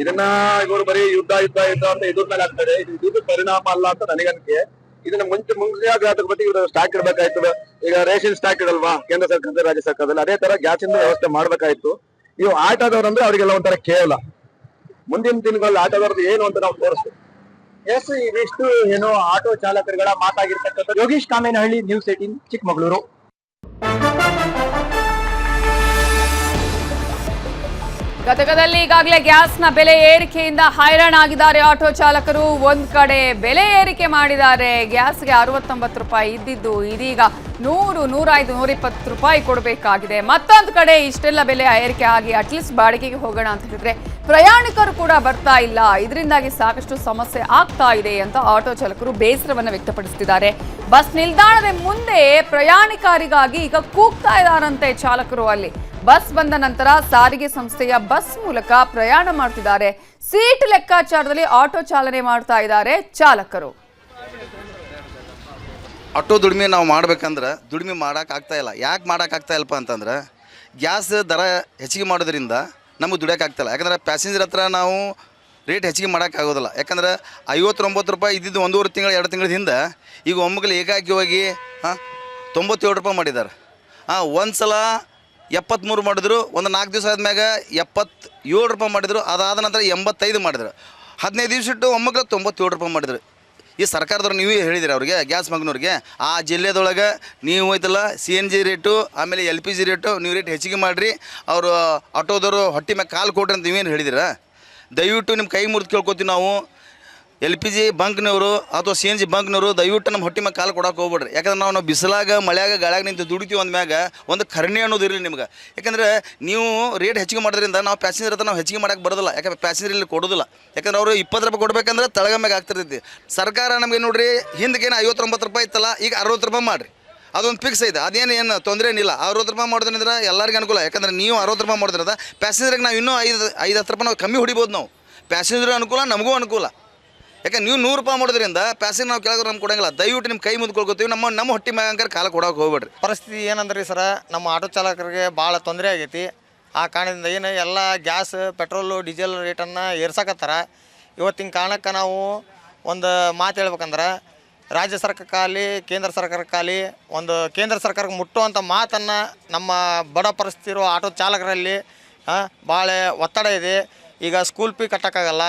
ಇದನ್ನ ಇವರು ಬರೀ ಯುದ್ಧ ಅಂತ ಇದ್ರ ಮೇಲೆ ಆಗ್ತದೆ. ಇದು ಪರಿಣಾಮ ಅಲ್ಲ ಅಂತ ನನಗನ್ಕೆ. ಇದನ್ನ ಮುಂಚೆ ಬಗ್ಗೆ ಇವರು ಸ್ಟಾಕ್ ಇಡ್ಬೇಕಾಯ್ತು. ಈಗ ರೇಷನ್ ಸ್ಟಾಕ್ ಇಡಲ್ವಾ ಕೇಂದ್ರ ಸರ್ಕಾರದ ರಾಜ್ಯ ಸರ್ಕಾರದಲ್ಲಿ, ಅದೇ ತರ ಗ್ಯಾಸ್ ಇಂದ ವ್ಯವಸ್ಥೆ ಮಾಡ್ಬೇಕಾಯ್ತು. ಇವು ಆಟೋದವ್ರಂದ್ರೆ ಅವ್ರಿಗೆಲ್ಲ ಒಂಥರ ಕೇವಲ. ಮುಂದಿನ ದಿನಗಳಲ್ಲಿ ಆಟೋದವ್ರದ್ದು ಏನು ಅಂತ ನಾವು ತೋರಿಸ್ತೀವಿ. ಎಸ್, ಇದಿಷ್ಟು ಏನು ಆಟೋ ಚಾಲಕರುಗಳ ಮಾತಾಗಿರ್ತಕ್ಕಂಥ. ಯೋಗೀಶ್ ಕಾಮೇನಹಳ್ಳಿ, ನ್ಯೂಸ್ 18 ಚಿಕ್ಕಮಗಳೂರು. ಗದಗದಲ್ಲಿ ಈಗಾಗಲೇ ಗ್ಯಾಸ್ನ ಬೆಲೆ ಏರಿಕೆಯಿಂದ ಹೈರಾಣಾಗಿದ್ದಾರೆ ಆಟೋ ಚಾಲಕರು. ಒಂದ್ ಕಡೆ ಬೆಲೆ ಏರಿಕೆ ಮಾಡಿದ್ದಾರೆ. ಗ್ಯಾಸ್ಗೆ 69 ರೂಪಾಯಿ ಇದ್ದಿದ್ದು ಇದೀಗ 100, 105, 120 ರೂಪಾಯಿ ಕೊಡಬೇಕಾಗಿದೆ. ಮತ್ತೊಂದು ಕಡೆ ಇಷ್ಟೆಲ್ಲ ಬೆಲೆ ಏರಿಕೆ ಆಗಿ ಅಟ್ಲೀಸ್ಟ್ ಬಾಡಿಗೆಗೆ ಹೋಗೋಣ ಅಂತ ಹೇಳಿದ್ರೆ ಪ್ರಯಾಣಿಕರು ಕೂಡ ಬರ್ತಾ ಇಲ್ಲ. ಇದರಿಂದಾಗಿ ಸಾಕಷ್ಟು ಸಮಸ್ಯೆ ಆಗ್ತಾ ಇದೆ ಅಂತ ಆಟೋ ಚಾಲಕರು ಬೇಸರವನ್ನು ವ್ಯಕ್ತಪಡಿಸುತ್ತಿದ್ದಾರೆ. ಬಸ್ ನಿಲ್ದಾಣದ ಮುಂದೆ ಪ್ರಯಾಣಿಕರಿಗಾಗಿ ಈಗ ಕೂಗ್ತಾ ಇದ್ದಾರಂತೆ ಚಾಲಕರು. ಅಲ್ಲಿ ಬಸ್ ಬಂದ ನಂತರ ಸಾರಿಗೆ ಸಂಸ್ಥೆಯ ಬಸ್ ಮೂಲಕ ಪ್ರಯಾಣ ಮಾಡ್ತಿದ್ದಾರೆ. ಸೀಟ್ ಲೆಕ್ಕಾಚಾರದಲ್ಲಿ ಆಟೋ ಚಾಲನೆ ಮಾಡ್ತಾ ಇದ್ದಾರೆ ಚಾಲಕರು. ಆಟೋ ದುಡಿಮೆ ನಾವು ಮಾಡ್ಬೇಕಂದ್ರೆ ದುಡಿಮೆ ಮಾಡೋಕ್ಕಾಗ್ತಾ ಇಲ್ಲ. ಯಾಕೆ ಮಾಡೋಕ್ಕಾಗ್ತಾ ಇಲ್ಲಪ್ಪ ಅಂತಂದ್ರೆ ಗ್ಯಾಸ್ ದರ ಹೆಚ್ಚಿಗೆ ಮಾಡೋದ್ರಿಂದ ನಮಗೆ ದುಡಿಯೋಕ್ಕಾಗ್ತಾಯಿಲ್ಲ. ಯಾಕಂದರೆ ಪ್ಯಾಸೆಂಜರ್ ಹತ್ರ ನಾವು ರೇಟ್ ಹೆಚ್ಚಿಗೆ ಮಾಡೋಕ್ಕಾಗೋದಿಲ್ಲ. ಯಾಕಂದ್ರೆ 59 ರೂಪಾಯಿ ಇದ್ದಿದ್ದು 1.5 ತಿಂಗಳು 2 ತಿಂಗಳ ಹಿಂದೆ ಈಗ ಒಮ್ಮಗಲು ಏಕಾಕಿಯಾಗಿ 97 ರೂಪಾಯಿ ಮಾಡಿದ್ದಾರೆ. ಒಂದು ಸಲ 73 ಮಾಡಿದ್ರು, ಒಂದು 4 ದಿವಸ ಆದ್ಮ್ಯಾಗ 77 ರೂಪಾಯಿ ಮಾಡಿದ್ರು, ಅದಾದ ನಂತರ 85 ಮಾಡಿದ್ರು, 15 ದಿವಸ ಇಟ್ಟು ಒಮ್ಮಗಲು 97 ರೂಪಾಯಿ ಮಾಡಿದ್ರು. ಈ ಸರ್ಕಾರದವ್ರು ನೀವೇ ಹೇಳಿದಿರಿ ಅವ್ರಿಗೆ, ಗ್ಯಾಸ್ ಮಗನವ್ರಿಗೆ, ಆ ಜಿಲ್ಲೆದೊಳಗೆ ನೀವು ಹೋಯ್ತಲ್ಲ CNG ರೇಟು ಆಮೇಲೆ LPG ರೇಟು ನೀವು ರೇಟ್ ಹೆಚ್ಚಿಗೆ ಮಾಡಿರಿ, ಅವರು ಆಟೋದವರು ಹೊಟ್ಟೆ ಮ್ಯಾಗ ಕಾಲು ಕೊಡ್ರಿ ಅಂತ ನೀವೇನು ಹೇಳಿದಿರ? ದಯವಿಟ್ಟು ನಿಮ್ಮ ಕೈ ಮುರಿದು ಕೇಳ್ಕೊತೀವಿ ನಾವು, LPG ಬಂಕ್ನವರು ಅಥವಾ CNG ಬಂಕ್ನವರು ದಯವಿಟ್ಟು ನಮ್ಮ ಹೊಟ್ಟೆ ಮ್ಯಾಗ ಕಾಲು ಕೊಡೋಕೆ ಹೋಗ್ಬೇಡ್ರಿ. ಯಾಕಂದ್ರೆ ನಾವು ಬಿಸಿಲಾಗ ಮಳೆಯಾಗ ಗಾಳಿಯಾಗ ನಿಂತು ದುಡಿತೀವಿ ಅಂದ್ಮ್ಯಾಗ ಒಂದು ಕರುಣೆ ಅನ್ನೋದು ಇರಲಿ ನಿಮ್ಗೆ. ಯಾಕಂದ್ರೆ ನೀವು ರೇಟ್ ಹೆಚ್ಚಿಗೆ ಮಾಡೋದ್ರಿಂದ ನಾವು ಪ್ಯಾಸೆಂಜರ್ ಹತ್ರ ನಾವು ಹೆಚ್ಚಿಗೆ ಮಾಡೋಕೆ ಬರೋದಿಲ್ಲ. ಯಾಕಂದ್ರೆ ಪ್ಯಾಸೆಂಜರ್ ಇಲ್ಲಿ ಕೊಡೋದಿಲ್ಲ. ಯಾಕಂದ್ರೆ ಅವರು 20 ರೂಪಾಯಿ ಕೊಡ್ಬೇಕಂದ್ರೆ ತಳಗ ಮ್ಯಾಗ ಆಗ್ತಿರ್ತೈತಿ. ಸರ್ಕಾರ ನಮಗೆ ನೋಡ್ರಿ ಹಿಂದಕ್ಕೇನು 59 ರೂಪಾಯಿ ಇತ್ತಲ್ಲ, ಈಗ 60 ರೂಪಾಯಿ ಮಾಡಿರಿ, ಅದೊಂದು ಫಿಕ್ಸ್ ಐತೆ. ಅದೇನು ತೊಂದರೆ ಏನಿಲ್ಲ. 60 ರೂಪಾಯಿ ಮಾಡೋದ್ರಿಂದ ಎಲ್ಲರಿಗೂ ಅನುಕೂಲ. ಯಾಕಂದ್ರೆ ನೀವು 60 ರೂಪಾಯಿ ಮಾಡೋದ್ರಿಂದ ಪ್ಯಾಸೆಂಜರ್ಗೆ ನಾವು ಇನ್ನೂ 5-10 ರೂಪಾಯಿ ನಾವು ಕಮ್ಮಿ ಹೊಡಿಬೋದು. ನಾವು ಪ್ಯಾಸೆಂಜರ್ ಅನುಕೂಲ, ನಮಗೂ ಅನುಕೂಲ. ಯಾಕಂದ್ರೆ ನೀವು 100 ರೂಪಾಯಿ ಮಾಡೋದ್ರಿಂದ ಪ್ಯಾಸೆಂಜರ್ ನಾವು ಕೆಳಗೆ ನಮ್ಗೆ ಕೊಡಂಗಿಲ್ಲ. ದಯವಿಟ್ಟು ನಿಮ್ಮ ಕೈ ಮುದ್ಕೊಳ್ಕೊತೀವಿ, ನಮ್ಮ ಹೊಟ್ಟೆ ಮ್ಯಾಗ ಕಾಲ ಕೊಡೋಕೆ ಹೋಗ್ಬೇಡ್ರಿ. ಪರಿಸ್ಥಿತಿ ಏನಂದ್ರಿ ಸರ, ನಮ್ಮ ಆಟೋ ಚಾಲಕರಿಗೆ ಭಾಳ ತೊಂದರೆ ಆಗೈತಿ. ಆ ಕಾರಣದಿಂದ ಏನು ಎಲ್ಲ ಗ್ಯಾಸ್, ಪೆಟ್ರೋಲು, ಡೀಸೆಲ್ ರೇಟನ್ನು ಏರ್ಸಕತ್ತಾರ. ಇವತ್ತಿನ ಕಾರಣಕ್ಕೆ ನಾವು ಒಂದು ಮಾತು ಹೇಳ್ಬೇಕಂದ್ರೆ, ರಾಜ್ಯ ಸರ್ಕಾರಕ್ಕಾಗಲಿ ಕೇಂದ್ರ ಸರ್ಕಾರಕ್ಕಾಗಲಿ ಒಂದು ಕೇಂದ್ರ ಸರ್ಕಾರಕ್ಕೆ ಮುಟ್ಟುವಂಥ ಮಾತನ್ನು ನಮ್ಮ ಬಡ ಪರಿಸ್ಥಿತಿ ಇರೋ ಆಟೋ ಚಾಲಕರಲ್ಲಿ ಭಾಳ ಒತ್ತಡ ಇದೆ. ಈಗ ಸ್ಕೂಲ್ ಫೀ ಕಟ್ಟೋಕ್ಕಾಗಲ್ಲ,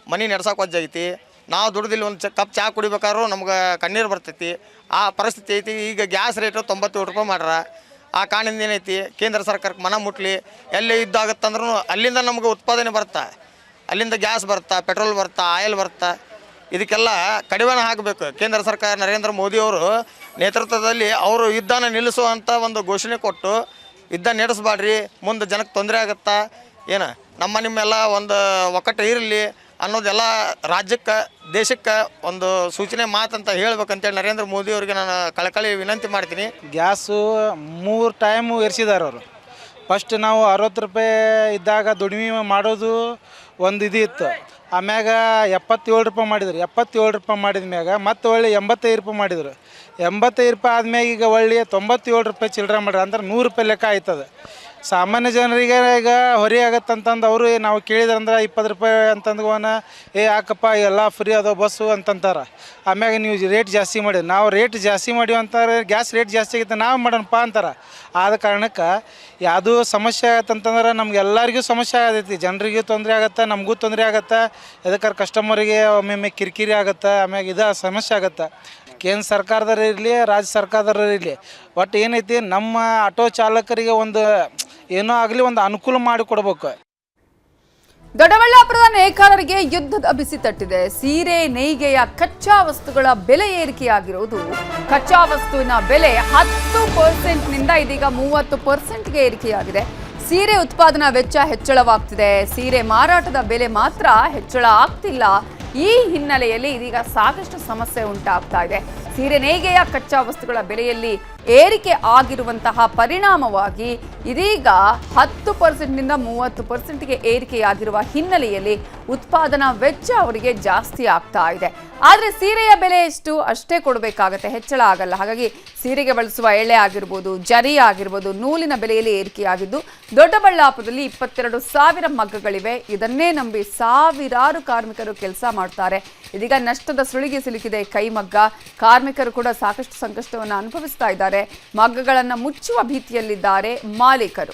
ಮನೆ ನಡ್ಸೋಕೆ ವಜ್ಜಾಗೈತಿ. ನಾವು ದುಡ್ದಿಲ್ಲ ಒಂದು ಕಪ್ ಚಹಾ ಕುಡಿಬೇಕಾದ್ರೂ ನಮ್ಗೆ ಕಣ್ಣೀರು ಬರ್ತೈತಿ. ಆ ಪರಿಸ್ಥಿತಿ ಐತಿ. ಈಗ ಗ್ಯಾಸ್ ರೇಟು 97 ರೂಪಾಯಿ ಮಾಡ್ರ. ಆ ಕಾರಣದಿಂದ ಏನೈತಿ, ಕೇಂದ್ರ ಸರ್ಕಾರಕ್ಕೆ ಮನ ಮುಟ್ಲಿ. ಎಲ್ಲಿ ಯುದ್ಧ ಅಲ್ಲಿಂದ ನಮ್ಗೆ ಉತ್ಪಾದನೆ ಬರುತ್ತಾ, ಅಲ್ಲಿಂದ ಗ್ಯಾಸ್ ಬರುತ್ತಾ, ಪೆಟ್ರೋಲ್ ಬರುತ್ತಾ, ಆಯಿಲ್ ಬರುತ್ತಾ. ಇದಕ್ಕೆಲ್ಲ ಕಡಿವಾಣ ಹಾಕಬೇಕು. ಕೇಂದ್ರ ಸರ್ಕಾರ ನರೇಂದ್ರ ಮೋದಿಯವರು ನೇತೃತ್ವದಲ್ಲಿ ಅವರು ಯುದ್ಧನ ನಿಲ್ಲಿಸುವಂಥ ಒಂದು ಘೋಷಣೆ ಕೊಟ್ಟು, ಯುದ್ಧ ನಡೆಸಬೇಡ್ರಿ, ಮುಂದೆ ಜನಕ್ಕೆ ತೊಂದರೆ ಆಗುತ್ತಾ, ಏನು ನಿಮ್ಮೆಲ್ಲ ಒಂದು ಒಕ್ಕಟ್ಟು ಇರಲಿ ಅನ್ನೋದೆಲ್ಲ ರಾಜ್ಯಕ್ಕೆ, ದೇಶಕ್ಕೆ ಒಂದು ಸೂಚನೆ ಮಾತಂತ ಹೇಳ್ಬೇಕಂತೇಳಿ ನರೇಂದ್ರ ಮೋದಿ ಅವರಿಗೆ ನಾನು ಕಳಕಳಿ ವಿನಂತಿ ಮಾಡ್ತೀನಿ. ಗ್ಯಾಸು 3 ಟೈಮು ಏರಿಸಿದಾರೆ ಅವರು. ಫಸ್ಟ್ ನಾವು 60 ರೂಪಾಯಿ ಇದ್ದಾಗ ದುಡಿಮೆ ಮಾಡೋದು ಒಂದು ಇತ್ತು. ಆಮ್ಯಾಗ 77 ರೂಪಾಯಿ ಮಾಡಿದ್ರು. 77 ರೂಪಾಯಿ ಮಾಡಿದ ಮ್ಯಾಗ ಮತ್ತೆ ಒಳ್ಳೆ 85 ರೂಪಾಯಿ ಮಾಡಿದ್ರು. 85 ರೂಪಾಯಿ ಆದ್ಮ್ಯಾಗ ಈಗ ಒಳ್ಳೆ 97 ರೂಪಾಯಿ ಚಿಲ್ಲರೆ ಮಾಡ್ರಿ. ಅಂದ್ರೆ 100 ರೂಪಾಯಿ ಲೆಕ್ಕ ಆಯ್ತದೆ. ಸಾಮಾನ್ಯ ಜನರಿಗೆ ಈಗ ಹೊರೆ ಆಗತ್ತಂತಂದು ಅವರು ನಾವು ಕೇಳಿದ್ರಂದ್ರೆ 20 ರೂಪಾಯಿ ಅಂತಂದ್ಗೋನ ಯಾಕಪ್ಪ ಎಲ್ಲ ಫ್ರೀ ಅದೋ ಬಸ್ಸು ಅಂತಂತಾರೆ. ಆಮ್ಯಾಗ ನೀವು ರೇಟ್ ಜಾಸ್ತಿ ಮಾಡಿ, ನಾವು ರೇಟ್ ಜಾಸ್ತಿ ಮಾಡಿವಿ ಅಂತಾರೆ, ಗ್ಯಾಸ್ ರೇಟ್ ಜಾಸ್ತಿ ಆಗೈತೆ ನಾವು ಮಾಡೋಣಪ್ಪ ಅಂತಾರೆ. ಆದ ಕಾರಣಕ್ಕೆ ಯಾವುದೂ ಸಮಸ್ಯೆ ಆಗತ್ತಂತಂದ್ರೆ ನಮ್ಗೆ ಎಲ್ಲರಿಗೂ ಸಮಸ್ಯೆ ಆಗತೈತಿ. ಜನರಿಗೂ ತೊಂದರೆ ಆಗತ್ತೆ, ನಮಗೂ ತೊಂದರೆ ಆಗತ್ತೆ. ಎದಕ್ಕಾರೆ ಕಸ್ಟಮರಿಗೆ ಒಮ್ಮೊಮ್ಮೆ ಕಿರಿಕಿರಿ ಆಗುತ್ತೆ. ಆಮ್ಯಾಗ ಇದು ಸಮಸ್ಯೆ ಆಗುತ್ತೆ. ಕೇಂದ್ರ ಸರ್ಕಾರದವ್ರು ಇರಲಿ, ರಾಜ್ಯ ಸರ್ಕಾರದವ್ರು ಇರಲಿ, ಒಟ್ಟು ಏನೈತಿ ನಮ್ಮ ಆಟೋ ಚಾಲಕರಿಗೆ ಒಂದು ಏನೋ ಆಗಲಿ ಒಂದು ಅನುಕೂಲ ಮಾಡಿಕೊಡ್ಬೇಕು. ದೊಡ್ಡಬಳ್ಳಾಪುರದ ನೇಕಾರರಿಗೆ ಯುದ್ಧದ ಬಿಸಿ ತಟ್ಟಿದೆ. ಸೀರೆ ನೇಯ್ಗೆಯ ಕಚ್ಚಾ ವಸ್ತುಗಳ ಬೆಲೆ ಏರಿಕೆಯಾಗಿರುವುದು. ಕಚ್ಚಾ ವಸ್ತುವಿನ ಬೆಲೆ 10%ನಿಂದ ಇದೀಗ 30%ಗೆ ಏರಿಕೆಯಾಗಿದೆ. ಸೀರೆ ಉತ್ಪಾದನಾ ವೆಚ್ಚ ಹೆಚ್ಚಳವಾಗ್ತಿದೆ. ಸೀರೆ ಮಾರಾಟದ ಬೆಲೆ ಮಾತ್ರ ಹೆಚ್ಚಳ ಆಗ್ತಿಲ್ಲ. ಈ ಹಿನ್ನೆಲೆಯಲ್ಲಿ ಇದೀಗ ಸಾಕಷ್ಟು ಸಮಸ್ಯೆ ಉಂಟಾಗ್ತಾ ಇದೆ. ಸೀರೆ ನೇಯ್ಗೆಯ ಕಚ್ಚಾ ವಸ್ತುಗಳ ಬೆಲೆಯಲ್ಲಿ ಏರಿಕೆ ಆಗಿರುವಂತಹ ಪರಿಣಾಮವಾಗಿ ಇದೀಗ 10%ನಿಂದ 30%ಗೆ ಏರಿಕೆಯಾಗಿರುವ ಹಿನ್ನೆಲೆಯಲ್ಲಿ ಉತ್ಪಾದನಾ ವೆಚ್ಚ ಅವರಿಗೆ ಜಾಸ್ತಿ ಆಗ್ತಾ ಇದೆ. ಆದರೆ ಸೀರೆಯ ಬೆಲೆ ಎಷ್ಟು ಅಷ್ಟೇ ಕೊಡಬೇಕಾಗತ್ತೆ, ಹೆಚ್ಚಳ ಆಗಲ್ಲ. ಹಾಗಾಗಿ ಸೀರೆಗೆ ಬಳಸುವ ಎಳೆ ಆಗಿರ್ಬೋದು, ಜರಿ ಆಗಿರ್ಬೋದು, ನೂಲಿನ ಬೆಲೆಯಲ್ಲಿ ಏರಿಕೆಯಾಗಿದ್ದು ದೊಡ್ಡಬಳ್ಳಾಪುರದಲ್ಲಿ 22,000 ಮಗ್ಗಗಳಿವೆ. ಇದನ್ನೇ ನಂಬಿ ಸಾವಿರಾರು ಕಾರ್ಮಿಕರು ಕೆಲಸ ಮಾಡ್ತಾರೆ. ಇದೀಗ ನಷ್ಟದ ಸುಳಿಗೆ ಸಿಲುಕಿದೆ ಕೈಮಗ್ಗ. ಕಾರ್ಮಿಕರು ಕೂಡ ಸಾಕಷ್ಟು ಸಂಕಷ್ಟವನ್ನು ಅನುಭವಿಸ್ತಾ ಇದ್ದಾರೆ. ಮಗ್ಗಗಳನ್ನು ಮುಚ್ಚುವ ಭೀತಿಯಲ್ಲಿದ್ದಾರೆ ಮಾಲೀಕರು.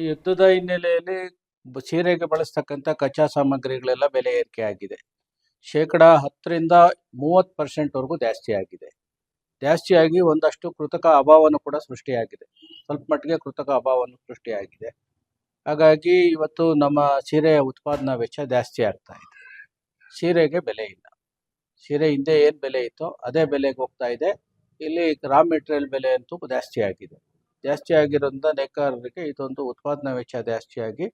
ಯುದ್ಧದ ಹಿನ್ನೆಲೆಯಲ್ಲಿ ಸೀರೆಗೆ ಬಳಸ್ತಕ್ಕಂಥ ಕಚ್ಚಾ ಸಾಮಗ್ರಿಗಳೆಲ್ಲ ಬೆಲೆ ಏರಿಕೆ ಆಗಿದೆ. 10% 30% ಜಾಸ್ತಿ ಆಗಿದೆ. ಜಾಸ್ತಿಯಾಗಿ ಒಂದಷ್ಟು ಕೃತಕ ಅಭಾವನೂ ಕೂಡ ಸೃಷ್ಟಿಯಾಗಿದೆ. ಸ್ವಲ್ಪ ಮಟ್ಟಿಗೆ ಕೃತಕ ಅಭಾವನೂ ಸೃಷ್ಟಿಯಾಗಿದೆ. ಹಾಗಾಗಿ ಇವತ್ತು ನಮ್ಮ ಸೀರೆಯ ಉತ್ಪಾದನಾ ವೆಚ್ಚ ಜಾಸ್ತಿ ಆಗ್ತಾ ಇದೆ. ಸೀರೆಗೆ ಬೆಲೆ ಇಲ್ಲ. ಸೀರೆ ಹಿಂದೆ ಏನು ಬೆಲೆ ಇತ್ತೋ ಅದೇ ಬೆಲೆಗೆ ಹೋಗ್ತಾ ಇದೆ. ಇಲ್ಲಿ ರಾ ಮೆಟೀರಿಯಲ್ ಬೆಲೆ ಅಂತೂ ಜಾಸ್ತಿ ಆಗಿದೆ. ಜಾಸ್ತಿ ಆಗಿರೋದ್ರಿಂದ ನೇಕಾರರಿಗೆ ಇದೊಂದು ಉತ್ಪಾದನಾ ವೆಚ್ಚ ಜಾಸ್ತಿಯಾಗಿ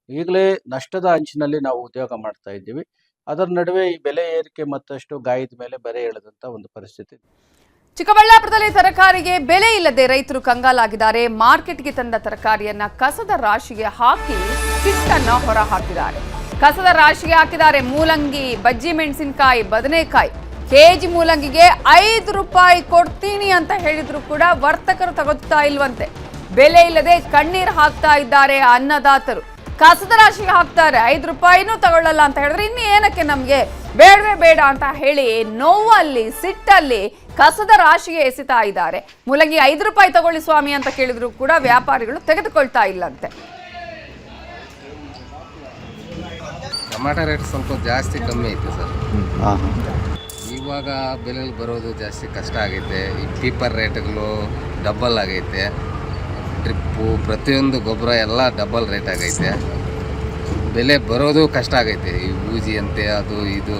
ಈಗಲೇ ನಷ್ಟದ ಅಂಚಿನಲ್ಲಿ ನಾವು ಉದ್ಯೋಗ ಮಾಡ್ತಾ ಇದ್ದೀವಿ. ಅದರ ನಡುವೆ ಈ ಬೆಲೆ ಏರಿಕೆ ಮತ್ತಷ್ಟು ಗಾಯದ ಮೇಲೆ ಬೆಲೆ ಎಳೆದಂಥ ಒಂದು ಪರಿಸ್ಥಿತಿ. ಚಿಕ್ಕಬಳ್ಳಾಪುರದಲ್ಲಿ ತರಕಾರಿಗೆ ಬೆಲೆ ಇಲ್ಲದೆ ರೈತರು ಕಂಗಾಲಾಗಿದ್ದಾರೆ. ಮಾರ್ಕೆಟ್ಗೆ ತಂದ ತರಕಾರಿಯನ್ನ ಕಸದ ರಾಶಿಗೆ ಹಾಕಿ ಸಿಟ್ಟನ್ನ ಹೊರ ಹಾಕಿದ್ದಾರೆ. ಕಸದ ರಾಶಿಗೆ ಹಾಕಿದ್ದಾರೆ. ಮೂಲಂಗಿ, ಬಜ್ಜಿ ಮೆಣಸಿನಕಾಯಿ, ಬದನೆಕಾಯಿ. ಕೆಜಿ ಮೂಲಂಗಿಗೆ 5 ರೂಪಾಯಿ ಕೊಡ್ತೀನಿ ಅಂತ ಹೇಳಿದ್ರು ಕೂಡ ವರ್ತಕರು ತಗೋತಾ ಇಲ್ವಂತೆ. ಬೆಲೆ ಇಲ್ಲದೆ ಕಣ್ಣೀರು ಹಾಕ್ತಾ ಇದ್ದಾರೆ ಅನ್ನದಾತರು. ಕಸದ ರಾಶಿಗೆ ಹಾಕ್ತಾರೆ, 5 ರೂಪಾಯಿನೂ ತಗೊಳ್ಳಲ್ಲ ಅಂತ ಹೇಳಿದ್ರೆ ಇನ್ನು ಏನಕ್ಕೆ ನಮ್ಗೆ ಬೇಡವೇ ಬೇಡ ಅಂತ ಹೇಳಿ ನೋವಲ್ಲಿ ಸಿಟ್ಟಲ್ಲಿ ಕಸದ ರಾಶಿಗೆ ಎಸಿತಾ ಇದ್ದಾರೆ. ಮೂಲಂಗಿ 5 ರೂಪಾಯಿ ತಗೊಳ್ಳಿ ಸ್ವಾಮಿ ಅಂತ ಕೇಳಿದ್ರು ಕೂಡ ವ್ಯಾಪಾರಿಗಳು ತೆಗೆದುಕೊಳ್ತಾ ಇಲ್ಲಂತೆ. ಟೊಮಾಟೊ ರೇಟ್ ಸ್ವಲ್ಪ ಜಾಸ್ತಿ ಕಮ್ಮಿ ಐತೆ ಸರ್. ಇವಾಗ ಬೆಲೆಯಲ್ಲಿ ಬರೋದು ಜಾಸ್ತಿ ಕಷ್ಟ ಆಗೈತೆ. ಈ ಪೀಪರ್ ರೇಟ್ಗಳು ಡಬಲ್ ಆಗೈತೆ. ಡ್ರಿಪ್ಪು ಪ್ರತಿಯೊಂದು ಗೊಬ್ಬರ ಎಲ್ಲ ಡಬಲ್ ರೇಟ್ ಆಗೈತೆ. ಬೆಲೆ ಬರೋದು ಕಷ್ಟ ಆಗೈತೆ. ಈ ಬೂಜಿ ಅಂತೆ ಅದು ಇದು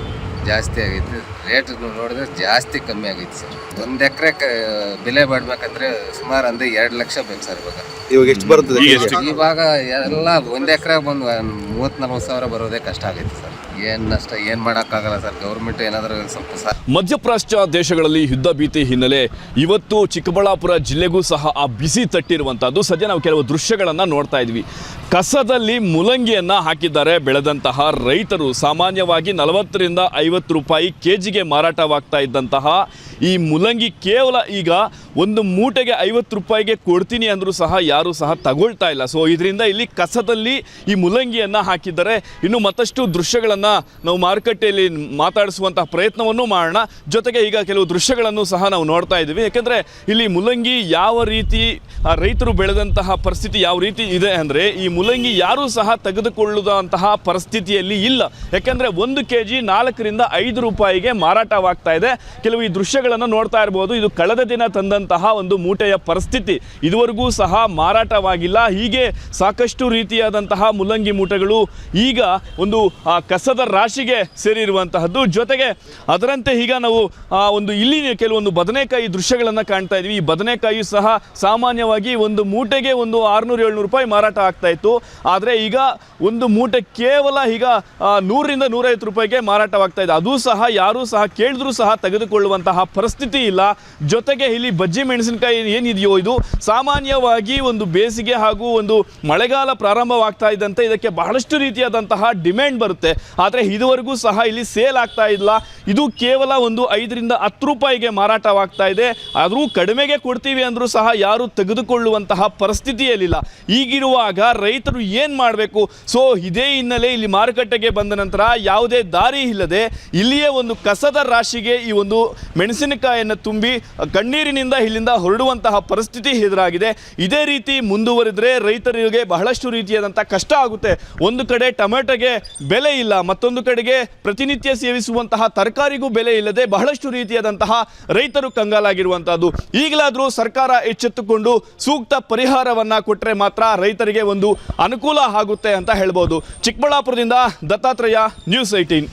ಜಾಸ್ತಿ ಆಗೈತೆ. ರೇಟ್ ನೋಡಿದ್ರೆ ಜಾಸ್ತಿ ಕಮ್ಮಿ ಆಗೈತೆ ಸರ್. 1 ಎಕರೆ ಬೆಲೆ ಬಾಡ್ಬೇಕಂದ್ರೆ ಸುಮಾರು ಅಂದ್ರೆ 2 ಲಕ್ಷ ಬೇಕು ಸರ್. ಇವಾಗ ಎಷ್ಟು ಬರ್ತದೆ? ಇವಾಗ ಎಲ್ಲ 1 ಎಕರೆ ಬಂದು 30-40 ಸಾವಿರ ಬರೋದೇ ಕಷ್ಟ ಆಗೈತೆ ಸರ್. ಏನ್ ನಷ್ಟ ಏನ್ ಮಾಡೋಕ್ಕಾಗಲ್ಲ ಸರ್. ಗೌರ್ಮೆಂಟ್ ಏನಾದರೂ ಸ್ವಲ್ಪ ಮಧ್ಯಪ್ರಾಚ್ಯ ದೇಶಗಳಲ್ಲಿ ಯುದ್ಧ ಭೀತಿ ಹಿನ್ನೆಲೆ ಇವತ್ತು ಚಿಕ್ಕಬಳ್ಳಾಪುರ ಜಿಲ್ಲೆಗೂ ಸಹ ಆ ಬಿಸಿ ತಟ್ಟಿರುವಂಥದ್ದು. ಸದ್ಯ ನಾವು ಕೆಲವು ದೃಶ್ಯಗಳನ್ನು ನೋಡ್ತಾ ಇದ್ವಿ. ಕಸದಲ್ಲಿ ಮುಲಂಗಿಯನ್ನು ಹಾಕಿದ್ದಾರೆ ಬೆಳೆದಂತಹ ರೈತರು. ಸಾಮಾನ್ಯವಾಗಿ 40ರಿಂದ 50 ರೂಪಾಯಿ ಕೆಜಿಗೆ ಮಾರಾಟವಾಗ್ತಾ ಇದ್ದಂತಹ ಈ ಮುಲಂಗಿ ಕೇವಲ ಈಗ ಒಂದು ಮೂಟೆಗೆ 50 ರೂಪಾಯಿಗೆ ಕೊಡ್ತೀನಿ ಅಂದರೂ ಸಹ ಯಾರೂ ಸಹ ತಗೊಳ್ತಾ ಇಲ್ಲ. ಸೊ ಇದರಿಂದ ಇಲ್ಲಿ ಕಸದಲ್ಲಿ ಈ ಮುಲಂಗಿಯನ್ನು ಹಾಕಿದ್ದಾರೆ. ಇನ್ನು ಮತ್ತಷ್ಟು ದೃಶ್ಯಗಳನ್ನು ನಾವು ಮಾರುಕಟ್ಟೆಯಲ್ಲಿ ಮಾತಾಡಿಸುವಂತಹ ಪ್ರಯತ್ನವನ್ನು ಮಾಡೋಣ. ಜೊತೆಗೆ ಈಗ ಕೆಲವು ದೃಶ್ಯಗಳನ್ನು ಸಹ ನಾವು ನೋಡ್ತಾ ಇದ್ದೀವಿ. ಯಾಕೆಂದರೆ ಇಲ್ಲಿ ಮುಲಂಗಿ ಯಾವ ರೀತಿ ರೈತರು ಬೆಳೆದಂತಹ ಪರಿಸ್ಥಿತಿ ಯಾವ ರೀತಿ ಇದೆ ಅಂದರೆ ಈ ಮುಲಂಗಿ ಯಾರೂ ಸಹ ತೆಗೆದುಕೊಳ್ಳುವಂತಹ ಪರಿಸ್ಥಿತಿಯಲ್ಲಿ ಇಲ್ಲ. ಯಾಕೆಂದರೆ 1 ಕೆಜಿ 4ರಿಂದ 5 ರೂಪಾಯಿಗೆ ಮಾರಾಟವಾಗ್ತಾ ಇದೆ. ಕೆಲವು ಈ ದೃಶ್ಯಗಳನ್ನು ನೋಡ್ತಾ ಇರ್ಬೋದು. ಇದು ಕಳೆದ ದಿನ ತಂದಂತಹ ಒಂದು ಮೂಟೆಯ ಪರಿಸ್ಥಿತಿ. ಇದುವರೆಗೂ ಸಹ ಮಾರಾಟವಾಗಿಲ್ಲ. ಹೀಗೆ ಸಾಕಷ್ಟು ರೀತಿಯಾದಂತಹ ಮುಲಂಗಿ ಮೂಟೆಗಳು ಈಗ ಒಂದು ಕಸದ ರಾಶಿಗೆ ಸೇರಿರುವಂತಹದ್ದು. ಜೊತೆಗೆ ಅದರಂತೆ ಈಗ ನಾವು ಒಂದು ಇಲ್ಲಿ ಕೆಲವೊಂದು ಬದನೆಕಾಯಿ ದೃಶ್ಯಗಳನ್ನು ಕಾಣ್ತಾ ಇದ್ವಿ. ಈ ಬದನೆಕಾಯಿ ಸಹ ಸಾಮಾನ್ಯವಾಗಿ ಒಂದು ಮೂಟೆಗೆ ಒಂದು 600-700 ರೂಪಾಯಿ ಮಾರಾಟ ಆಗ್ತಾ ಇತ್ತು. ಆದರೆ ಈಗ ಒಂದು ಮೂಟೆ ಕೇವಲ ಈಗ 100ರಿಂದ 150 ರೂಪಾಯಿಗೆ ಮಾರಾಟವಾಗ್ತಾ ಇದೆ. ಅದು ಸಹ ಯಾರೂ ಸಹ ಕೇಳಿದ್ರೂ ಸಹ ತೆಗೆದುಕೊಳ್ಳುವಂತಹ ಪರಿಸ್ಥಿತಿ ಇಲ್ಲ. ಜೊತೆಗೆ ಇಲ್ಲಿ ಬಜ್ಜಿ ಮೆಣಸಿನಕಾಯಿ ಏನಿದೆಯೋ ಇದು ಸಾಮಾನ್ಯವಾಗಿ ಒಂದು ಬೇಸಿಗೆ ಹಾಗೂ ಒಂದು ಮಳೆಗಾಲ ಪ್ರಾರಂಭವಾಗ್ತಾ ಇದ್ದಂತೆ ಇದಕ್ಕೆ ಬಹಳಷ್ಟು ರೀತಿಯಾದಂತಹ ಡಿಮ್ಯಾಂಡ್ ಬರುತ್ತೆ. ಆದರೆ ಇದುವರೆಗೂ ಸಹ ಇಲ್ಲಿ ಸೇಲ್ ಆಗ್ತಾ ಇಲ್ಲ. ಇದು ಕೇವಲ ಒಂದು 5ರಿಂದ 10 ರೂಪಾಯಿಗೆ ಮಾರಾಟವಾಗ್ತಾ ಇದೆ. ಆದರೂ ಕಡಿಮೆಗೆ ಕೊಡ್ತೀವಿ ಅಂದರೂ ಸಹ ಯಾರು ತೆಗೆದುಕೊಳ್ಳುವಂತಹ ಪರಿಸ್ಥಿತಿಯಲ್ಲಿಲ್ಲ. ಈಗಿರುವಾಗ ರೈತರು ಏನು ಮಾಡಬೇಕು? ಸೊ ಇದೇ ಹಿನ್ನೆಲೆ ಇಲ್ಲಿ ಮಾರುಕಟ್ಟೆಗೆ ಬಂದ ನಂತರ ಯಾವುದೇ ದಾರಿ ಇಲ್ಲದೆ ಇಲ್ಲಿಯೇ ಒಂದು ಕಸದ ರಾಶಿಗೆ ಈ ಒಂದು ಮೆಣಸಿನಕಾಯಿಯನ್ನು ತುಂಬಿ ಕಣ್ಣೀರಿನಿಂದ ಇಲ್ಲಿಂದ ಹೊರಡುವಂತಹ ಪರಿಸ್ಥಿತಿ ಎದುರಾಗಿದೆ. ಇದೇ ರೀತಿ ಮುಂದುವರಿದರೆ ರೈತರಿಗೆ ಬಹಳಷ್ಟು ರೀತಿಯಾದಂಥ ಕಷ್ಟ ಆಗುತ್ತೆ. ಒಂದು ಕಡೆ ಟೊಮೆಟೊಗೆ ಬೆಲೆ ಇಲ್ಲ, ಮತ್ತೊಂದು ಕಡೆಗೆ ಪ್ರತಿನಿತ್ಯ ಸೇವಿಸುವಂತಹ ತರಕಾರಿಗೂ ಬೆಲೆ ಇಲ್ಲದೆ ಬಹಳಷ್ಟು ರೀತಿಯಾದಂತಹ ರೈತರು ಕಂಗಾಲಾಗಿರುವಂತಹದ್ದು. ಈಗಲಾದರೂ ಸರ್ಕಾರ ಎಚ್ಚೆತ್ತುಕೊಂಡು ಸೂಕ್ತ ಪರಿಹಾರವನ್ನು ಕೊಟ್ಟರೆ ಮಾತ್ರ ರೈತರಿಗೆ ಒಂದು ಅನುಕೂಲ ಆಗುತ್ತೆ ಅಂತ ಹೇಳ್ಬೋದು. ಚಿಕ್ಕಬಳ್ಳಾಪುರದಿಂದ ದತ್ತಾತ್ರೇಯ, ನ್ಯೂಸ್ 18.